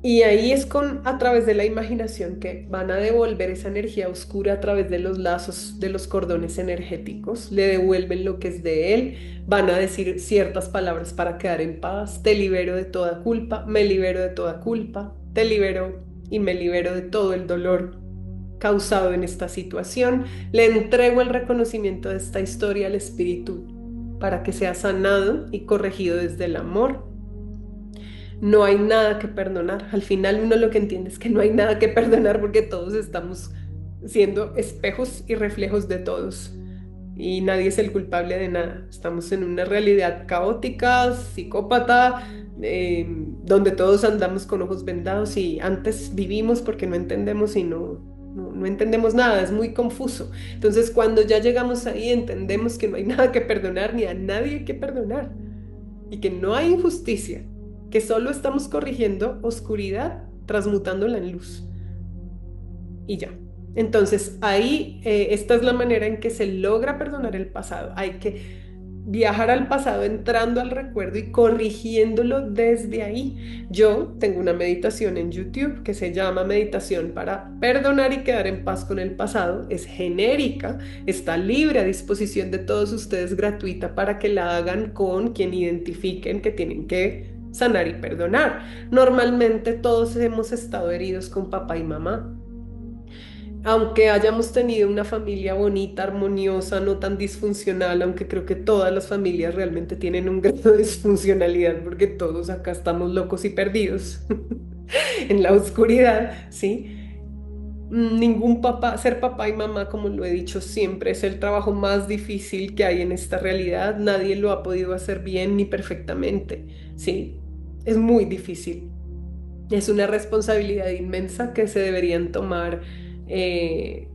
Y ahí es a través de la imaginación que van a devolver esa energía oscura a través de los lazos, de los cordones energéticos, le devuelven lo que es de él, van a decir ciertas palabras para quedar en paz, te libero de toda culpa, me libero de toda culpa, te libero y me libero de todo el dolor causado en esta situación, le entrego el reconocimiento de esta historia al espíritu para que sea sanado y corregido desde el amor. No hay nada que perdonar. Al final uno lo que entiende es que no hay nada que perdonar porque todos estamos siendo espejos y reflejos de todos. Y nadie es el culpable de nada. Estamos en una realidad caótica, psicópata, donde todos andamos con ojos vendados y antes vivimos porque no entendemos y no entendemos nada, es muy confuso. Entonces, cuando ya llegamos ahí, entendemos que no hay nada que perdonar ni a nadie que perdonar y que no hay injusticia, que solo estamos corrigiendo oscuridad, transmutándola en luz. Y ya. Entonces, ahí esta es la manera en que se logra perdonar el pasado. Hay que viajar al pasado entrando al recuerdo y corrigiéndolo desde ahí. Yo tengo una meditación en YouTube que se llama Meditación para perdonar y quedar en paz con el pasado. Es genérica, está libre a disposición de todos ustedes, gratuita para que la hagan con quien identifiquen que tienen que sanar y perdonar. Normalmente todos hemos estado heridos con papá y mamá. Aunque hayamos tenido una familia bonita, armoniosa, no tan disfuncional, aunque creo que todas las familias realmente tienen un grado de disfuncionalidad, porque todos acá estamos locos y perdidos en la oscuridad, ¿sí? Ningún papá, ser papá y mamá, como lo he dicho siempre, es el trabajo más difícil que hay en esta realidad. Nadie lo ha podido hacer bien ni perfectamente, ¿sí? Es muy difícil. Es una responsabilidad inmensa que se deberían tomar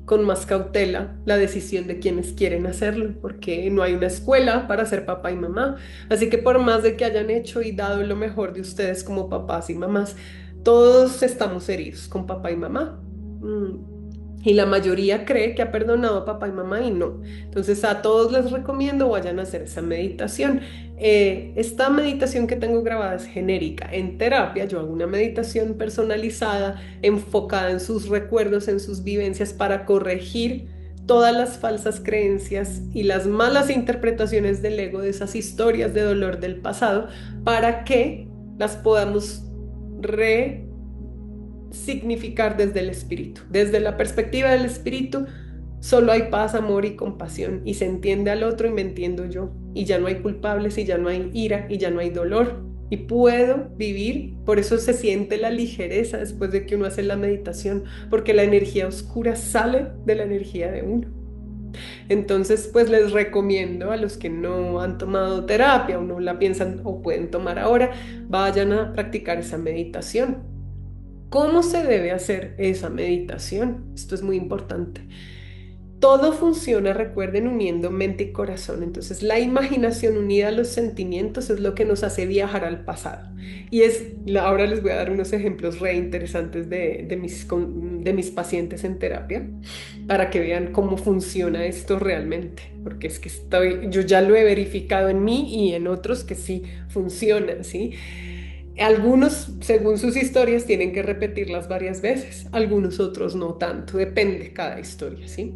con más cautela la decisión de quienes quieren hacerlo, porque no hay una escuela para ser papá y mamá. Así que por más de que hayan hecho y dado lo mejor de ustedes como papás y mamás, todos estamos heridos con papá y mamá. Y la mayoría cree que ha perdonado a papá y mamá y no. Entonces a todos les recomiendo vayan a hacer esa meditación. Esta meditación que tengo grabada es genérica. En terapia yo hago una meditación personalizada, enfocada en sus recuerdos, en sus vivencias, para corregir todas las falsas creencias y las malas interpretaciones del ego de esas historias de dolor del pasado, para que las podamos significar desde el espíritu. Desde la perspectiva del espíritu, solo hay paz, amor y compasión, y se entiende al otro y me entiendo yo, y ya no hay culpables, y ya no hay ira, y ya no hay dolor, y puedo vivir. Por eso se siente la ligereza después de que uno hace la meditación, porque la energía oscura sale de la energía de uno. Entonces, pues les recomiendo a los que no han tomado terapia o no la piensan o pueden tomar ahora, vayan a practicar esa meditación. ¿Cómo se debe hacer esa meditación? Esto es muy importante. Todo funciona, recuerden, uniendo mente y corazón. Entonces, la imaginación unida a los sentimientos es lo que nos hace viajar al pasado. Y ahora les voy a dar unos ejemplos re interesantes de mis pacientes en terapia para que vean cómo funciona esto realmente. Porque es que yo ya lo he verificado en mí y en otros que sí funcionan, ¿sí? Algunos, según sus historias, tienen que repetirlas varias veces, algunos otros no tanto, depende cada historia, ¿sí?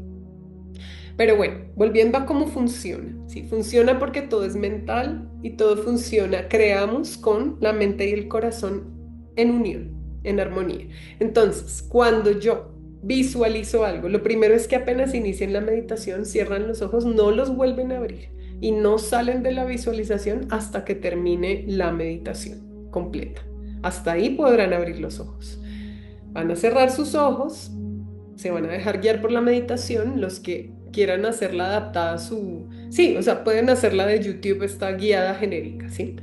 Pero bueno, volviendo a cómo funciona, ¿sí? Funciona porque todo es mental y todo funciona, creamos con la mente y el corazón en unión, en armonía. Entonces, cuando yo visualizo algo, lo primero es que apenas inicien la meditación, cierran los ojos, no los vuelven a abrir y no salen de la visualización hasta que termine la meditación completa. Hasta ahí podrán abrir los ojos. Van a cerrar sus ojos, se van a dejar guiar por la meditación. Los que quieran hacerla adaptada a su... Sí, o sea, pueden hacerla de YouTube, está guiada genérica, ¿sí?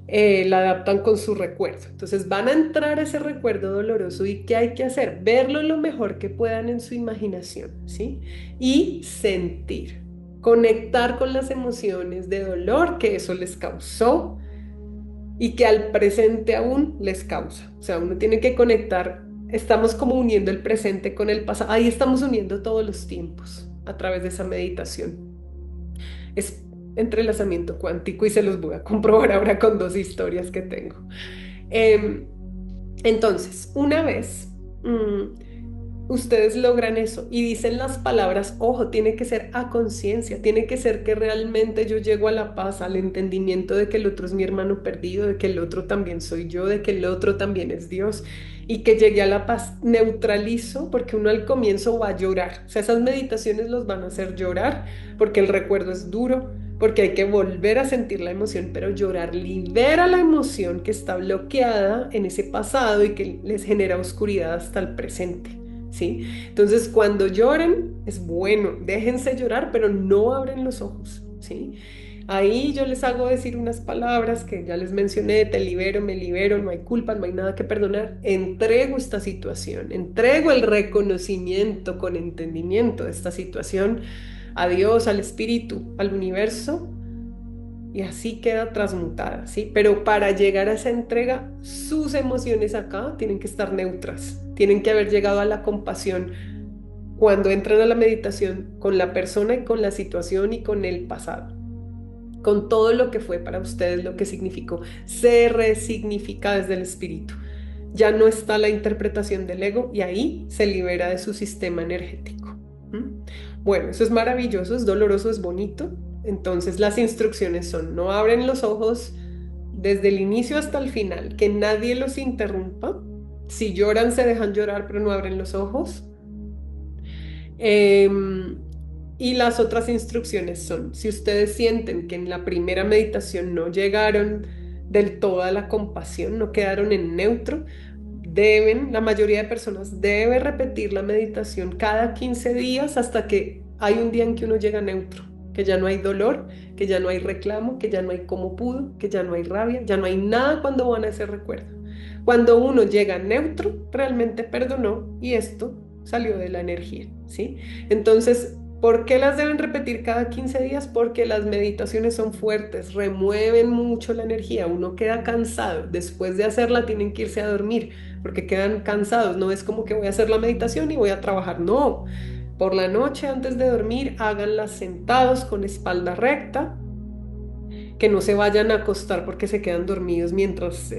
La adaptan con su recuerdo. Entonces van a entrar a ese recuerdo doloroso y ¿qué hay que hacer? Verlo lo mejor que puedan en su imaginación, ¿sí? Y sentir, conectar con las emociones de dolor que eso les causó y que al presente aún les causa. O sea, uno tiene que conectar, estamos como uniendo el presente con el pasado, ahí estamos uniendo todos los tiempos. a través de esa meditación. Es entrelazamiento cuántico y se los voy a comprobar ahora con dos historias que tengo. Em, entonces, una vez ustedes logran eso y dicen las palabras, ojo, tiene que ser a conciencia, tiene que ser que realmente yo llego a la paz, al entendimiento de que el otro es mi hermano perdido, de que el otro también soy yo, de que el otro también es Dios y que llegue a la paz, neutralizo, porque uno al comienzo va a llorar, o sea, esas meditaciones los van a hacer llorar porque el recuerdo es duro, porque hay que volver a sentir la emoción, pero llorar libera la emoción que está bloqueada en ese pasado y que les genera oscuridad hasta el presente. ¿Sí? Entonces, cuando lloren, es bueno, déjense llorar, pero no abren los ojos, ¿sí? Ahí yo les hago decir unas palabras que ya les mencioné, te libero, me libero, no hay culpa, no hay nada que perdonar, entrego esta situación, entrego el reconocimiento con entendimiento de esta situación a Dios, al Espíritu, al universo, y así queda transmutada, ¿sí? Pero para llegar a esa entrega, sus emociones acá tienen que estar neutras, tienen que haber llegado a la compasión cuando entran a la meditación con la persona y con la situación y con el pasado, con todo lo que fue para ustedes, lo que significó. Se resignifica desde el espíritu. Ya no está la interpretación del ego y ahí se libera de su sistema energético. ¿Mm? Bueno, eso es maravilloso, es doloroso, es bonito. Entonces las instrucciones son: no abren los ojos desde el inicio hasta el final, que nadie los interrumpa. Si lloran, se dejan llorar, pero no abren los ojos. Em, y las otras instrucciones son: si ustedes sienten que en la primera meditación no llegaron del todo a la compasión, no quedaron en neutro, la mayoría de personas debe repetir la meditación cada 15 días hasta que hay un día en que uno llega a neutro, que ya no hay dolor, que ya no hay reclamo, que ya no hay cómo pudo, que ya no hay rabia, ya no hay nada cuando van a ese recuerdo. Cuando uno llega a neutro, realmente perdonó y esto salió de la energía, ¿sí? Entonces, ¿por qué las deben repetir cada 15 días? Porque las meditaciones son fuertes, remueven mucho la energía, uno queda cansado, después de hacerla tienen que irse a dormir porque quedan cansados, no es como que voy a hacer la meditación y voy a trabajar, no. Por la noche antes de dormir, háganlas sentados con espalda recta, que no se vayan a acostar porque se quedan dormidos mientras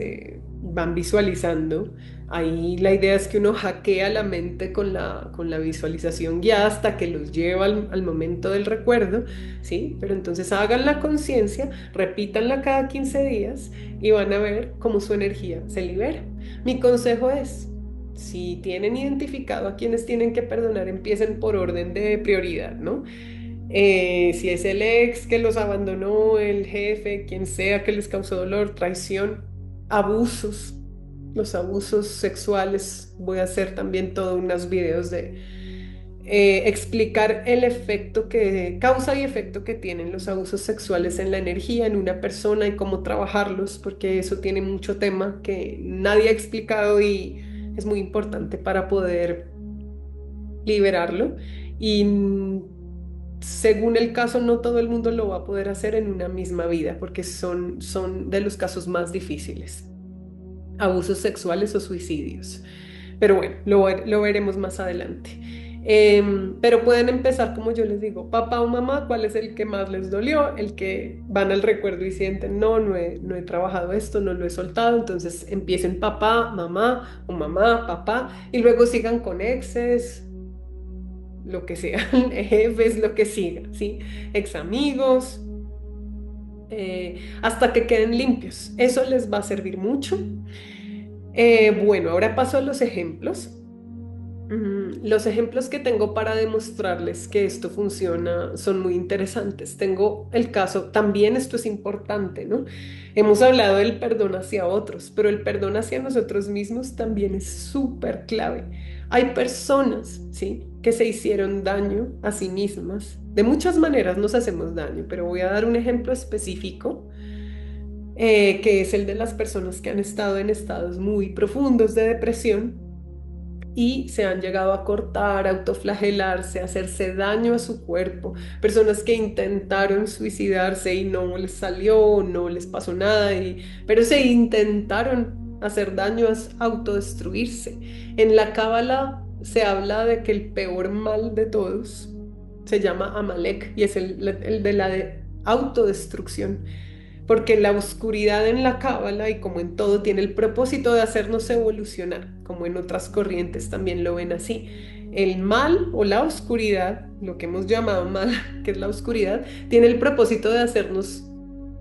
van visualizando. Ahí la idea es que uno hackea la mente con la visualización guiada hasta que los lleva al momento del recuerdo, ¿sí? Pero entonces hagan la conciencia, repítanla cada 15 días y van a ver cómo su energía se libera. Mi consejo es: si tienen identificado a quienes tienen que perdonar, empiecen por orden de prioridad, ¿no? Si es el ex que los abandonó, el jefe, quien sea que les causó dolor, traición, abusos, los abusos sexuales. Voy a hacer también todos unos videos de explicar el efecto que, causa y efecto que tienen los abusos sexuales en la energía, en una persona y cómo trabajarlos, porque eso tiene mucho tema que nadie ha explicado y es muy importante para poder liberarlo. Y según el caso, no todo el mundo lo va a poder hacer en una misma vida, porque son de los casos más difíciles, abusos sexuales o suicidios. Pero bueno, lo veremos más adelante. Pero pueden empezar, como yo les digo, papá o mamá, ¿cuál es el que más les dolió? El que van al recuerdo y sienten, no, no he trabajado esto, no lo he soltado. Entonces empiecen papá, mamá o mamá, papá, y luego sigan con exes, lo que sea, jefes, lo que siga, ¿sí? Ex amigos, hasta que queden limpios. Eso les va a servir mucho. Bueno, ahora paso a los ejemplos. Los ejemplos que tengo para demostrarles que esto funciona son muy interesantes. Tengo el caso, también esto es importante, ¿no? Hemos hablado del perdón hacia otros, pero el perdón hacia nosotros mismos también es súper clave. Hay personas, ¿sí?, que se hicieron daño a sí mismas. De muchas maneras nos hacemos daño, pero voy a dar un ejemplo específico, que es el de las personas que han estado en estados muy profundos de depresión y se han llegado a cortar, a autoflagelarse, a hacerse daño a su cuerpo. Personas que intentaron suicidarse y no les salió, no les pasó nada, pero se intentaron hacer daño, a autodestruirse. En la Cábala se habla de que el peor mal de todos se llama Amalek y es el de la autodestrucción. Porque la oscuridad en la cábala y como en todo tiene el propósito de hacernos evolucionar, como en otras corrientes también lo ven así. El mal o la oscuridad, lo que hemos llamado mal, que es la oscuridad, tiene el propósito de hacernos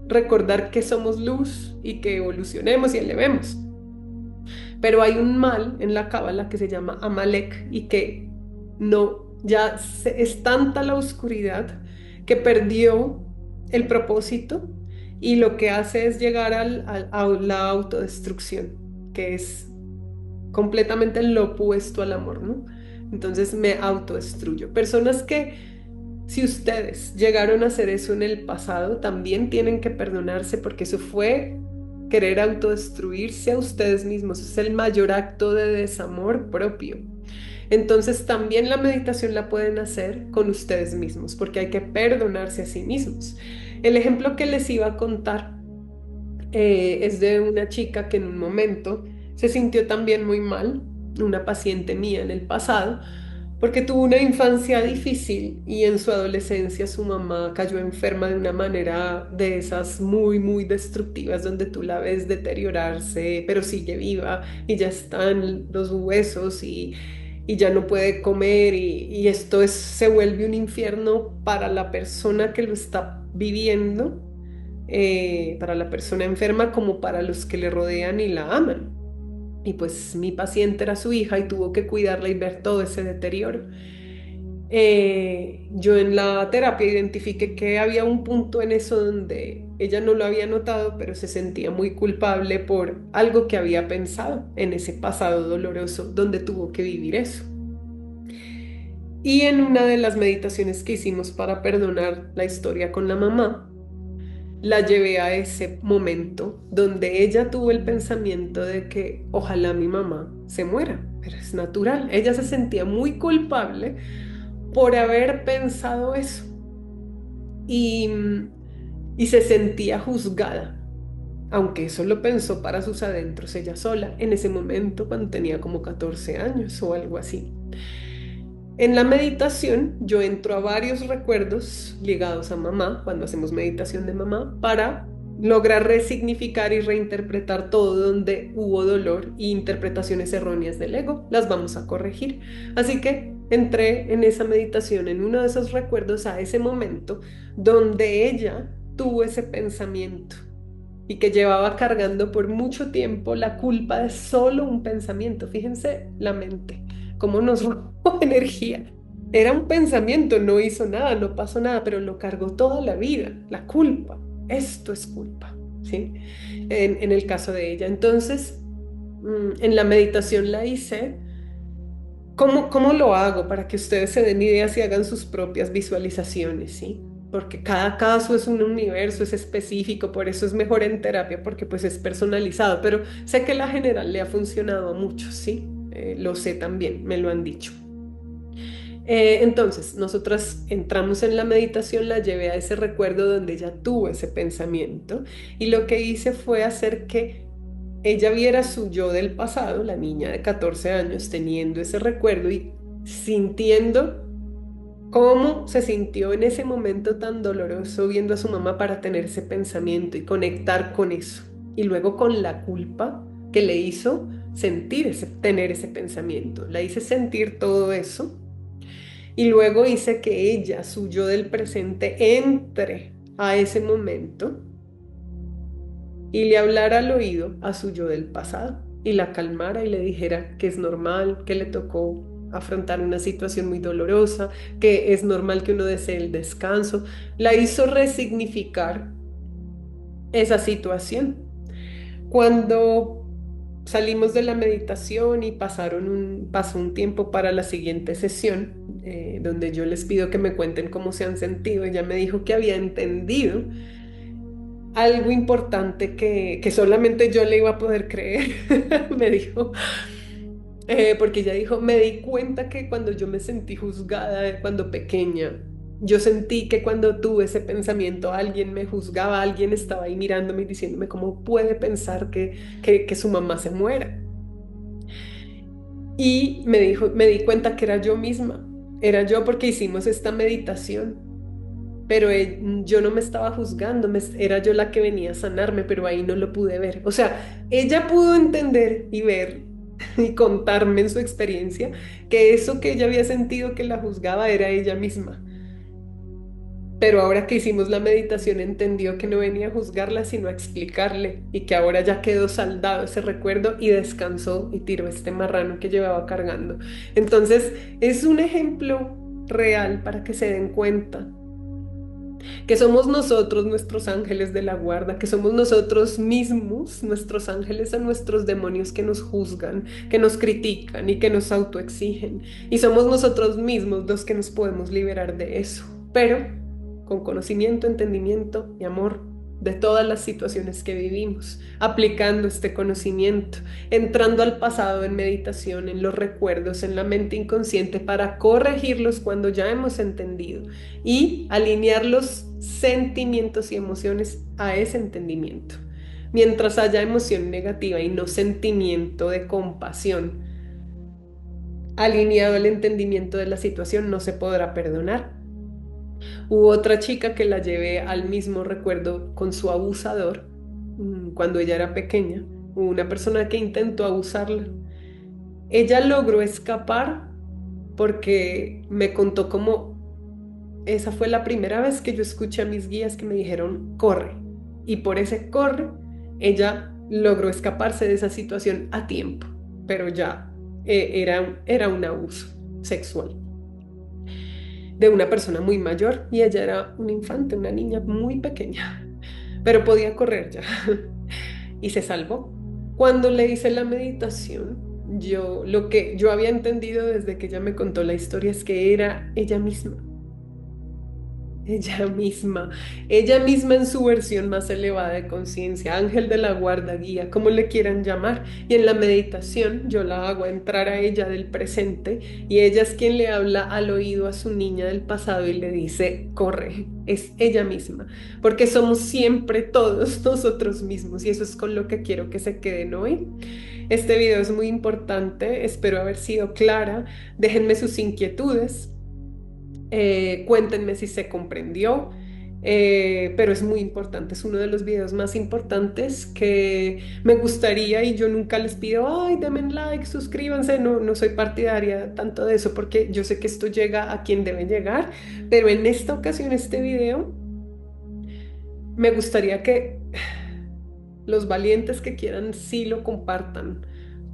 recordar que somos luz y que evolucionemos y elevemos. Pero hay un mal en la cábala que se llama Amalek y que no, es tanta la oscuridad que perdió el propósito y lo que hace es llegar a la autodestrucción, que es completamente lo opuesto al amor, ¿no? Entonces me autodestruyo. Personas que, si ustedes llegaron a hacer eso en el pasado, también tienen que perdonarse porque eso fue querer autodestruirse a ustedes mismos. Es el mayor acto de desamor propio. Entonces también la meditación la pueden hacer con ustedes mismos porque hay que perdonarse a sí mismos. El ejemplo que les iba a contar es de una chica que en un momento se sintió también muy mal, una paciente mía en el pasado, porque tuvo una infancia difícil y en su adolescencia su mamá cayó enferma de una manera de esas muy, muy destructivas, donde tú la ves deteriorarse, pero sigue viva y ya están los huesos y ya no puede comer y esto se vuelve un infierno para la persona que lo está viviendo, para la persona enferma como para los que le rodean y la aman. Y pues mi paciente era su hija y tuvo que cuidarla y ver todo ese deterioro. Yo en la terapia identifiqué que había un punto en eso donde ella no lo había notado, pero se sentía muy culpable por algo que había pensado en ese pasado doloroso donde tuvo que vivir eso. Y en una de las meditaciones que hicimos para perdonar la historia con la mamá, la llevé a ese momento donde ella tuvo el pensamiento de que ojalá mi mamá se muera, pero es natural. Ella se sentía muy culpable por haber pensado eso y, y se sentía juzgada, aunque eso lo pensó para sus adentros ella sola, en ese momento cuando tenía como 14 años o algo así. En la meditación yo entro a varios recuerdos ligados a mamá, cuando hacemos meditación de mamá, para lograr resignificar y reinterpretar todo donde hubo dolor e interpretaciones erróneas del ego. Las vamos a corregir. Así que entré en esa meditación, en uno de esos recuerdos, a ese momento donde ella tuvo ese pensamiento y que llevaba cargando por mucho tiempo la culpa de solo un pensamiento. Fíjense la mente, cómo nos robó energía. Era un pensamiento, no hizo nada, no pasó nada, pero lo cargó toda la vida, la culpa. Esto es culpa, ¿sí? En el caso de ella. Entonces, en la meditación la hice. ¿Cómo lo hago para que ustedes se den ideas y hagan sus propias visualizaciones, ¿sí? Porque cada caso es un universo, es específico, por eso es mejor en terapia, porque pues es personalizado, pero sé que la general le ha funcionado a muchos, ¿sí? Lo sé también, me lo han dicho. Entonces, nosotras entramos en la meditación, la llevé a ese recuerdo donde ella tuvo ese pensamiento y lo que hice fue hacer que ella viera su yo del pasado, la niña de 14 años, teniendo ese recuerdo y sintiendo cómo se sintió en ese momento tan doloroso viendo a su mamá para tener ese pensamiento y conectar con eso. Y luego con la culpa que le hizo tener ese pensamiento. La hice sentir todo eso y luego hice que ella, su yo del presente, entre a ese momento y le hablara al oído a su yo del pasado y la calmara y le dijera que es normal, que le tocó afrontar una situación muy dolorosa, que es normal que uno desee el descanso. La hizo resignificar esa situación. Cuando salimos de la meditación y pasó un tiempo para la siguiente sesión, donde yo les pido que me cuenten cómo se han sentido, ella me dijo que había entendido algo importante que solamente yo le iba a poder creer, me dijo, porque ella dijo, me di cuenta que cuando yo me sentí juzgada cuando pequeña, yo sentí que cuando tuve ese pensamiento alguien me juzgaba, alguien estaba ahí mirándome y diciéndome cómo puede pensar que su mamá se muera. Y me dijo, me di cuenta que era yo misma. era yo porque hicimos esta meditación, pero yo no me estaba juzgando, era yo la que venía a sanarme, pero ahí no lo pude ver. O sea, ella pudo entender y ver y contarme en su experiencia que eso que ella había sentido que la juzgaba era ella misma. Pero ahora que hicimos la meditación entendió que no venía a juzgarla, sino a explicarle y que ahora ya quedó saldado ese recuerdo y descansó y tiró este marrano que llevaba cargando. Entonces, es un ejemplo real para que se den cuenta que somos nosotros nuestros ángeles de la guarda, que somos nosotros mismos nuestros ángeles a nuestros demonios que nos juzgan, que nos critican y que nos autoexigen. Y somos nosotros mismos los que nos podemos liberar de eso, pero con conocimiento, entendimiento y amor de todas las situaciones que vivimos, aplicando este conocimiento, entrando al pasado en meditación, en los recuerdos, en la mente inconsciente para corregirlos cuando ya hemos entendido y alinear los sentimientos y emociones a ese entendimiento. Mientras haya emoción negativa y no sentimiento de compasión alineado al entendimiento de la situación, no se podrá perdonar. Hubo otra chica que la llevé al mismo recuerdo con su abusador cuando ella era pequeña. Hubo una persona que intentó abusarla. Ella logró escapar porque me contó cómo esa fue la primera vez que yo escuché a mis guías que me dijeron, corre. Y por ese corre, ella logró escaparse de esa situación a tiempo, pero ya era un abuso sexual de una persona muy mayor y ella era un infante, una niña muy pequeña, pero podía correr ya y se salvó. Cuando le hice la meditación, lo que yo había entendido desde que ella me contó la historia es que era ella misma en su versión más elevada de conciencia, ángel de la guarda, guía, como le quieran llamar. Y en la meditación yo la hago entrar a ella del presente y ella es quien le habla al oído a su niña del pasado y le dice, corre, es ella misma, porque somos siempre todos nosotros mismos y eso es con lo que quiero que se queden hoy. Este video es muy importante, espero haber sido clara. Déjenme sus inquietudes. Cuéntenme si se comprendió, pero es muy importante, es uno de los videos más importantes que me gustaría y yo nunca les pido, ay, denme like, suscríbanse, no, no soy partidaria tanto de eso porque yo sé que esto llega a quien debe llegar, pero en esta ocasión, este video, me gustaría que los valientes que quieran sí lo compartan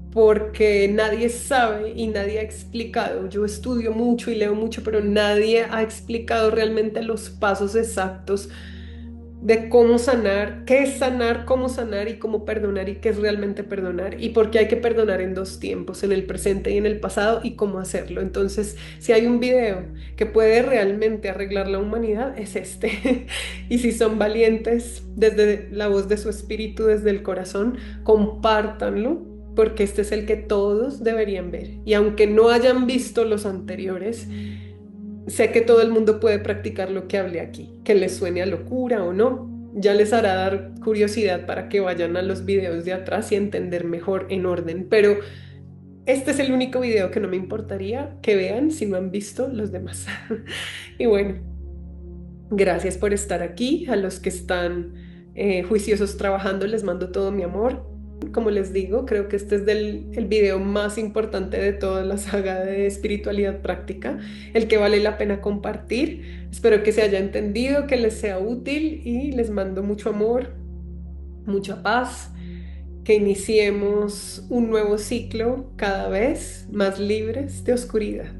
porque nadie sabe y nadie ha explicado. Yo estudio mucho y leo mucho, pero nadie ha explicado realmente los pasos exactos de cómo sanar, qué es sanar, cómo sanar y cómo perdonar y qué es realmente perdonar y por qué hay que perdonar en dos tiempos, en el presente y en el pasado y cómo hacerlo. Entonces, si hay un video que puede realmente arreglar la humanidad, es este. Y si son valientes desde la voz de su espíritu, desde el corazón, compártanlo porque este es el que todos deberían ver. Y aunque no hayan visto los anteriores, sé que todo el mundo puede practicar lo que hablé aquí, que les suene a locura o no. Ya les hará dar curiosidad para que vayan a los videos de atrás y entender mejor en orden. Pero este es el único video que no me importaría que vean si no han visto los demás. Y bueno, gracias por estar aquí. A los que están juiciosos trabajando, les mando todo mi amor. Como les digo, creo que este es el video más importante de toda la saga de espiritualidad práctica, el que vale la pena compartir. Espero que se haya entendido, que les sea útil y les mando mucho amor, mucha paz, que iniciemos un nuevo ciclo cada vez más libres de oscuridad.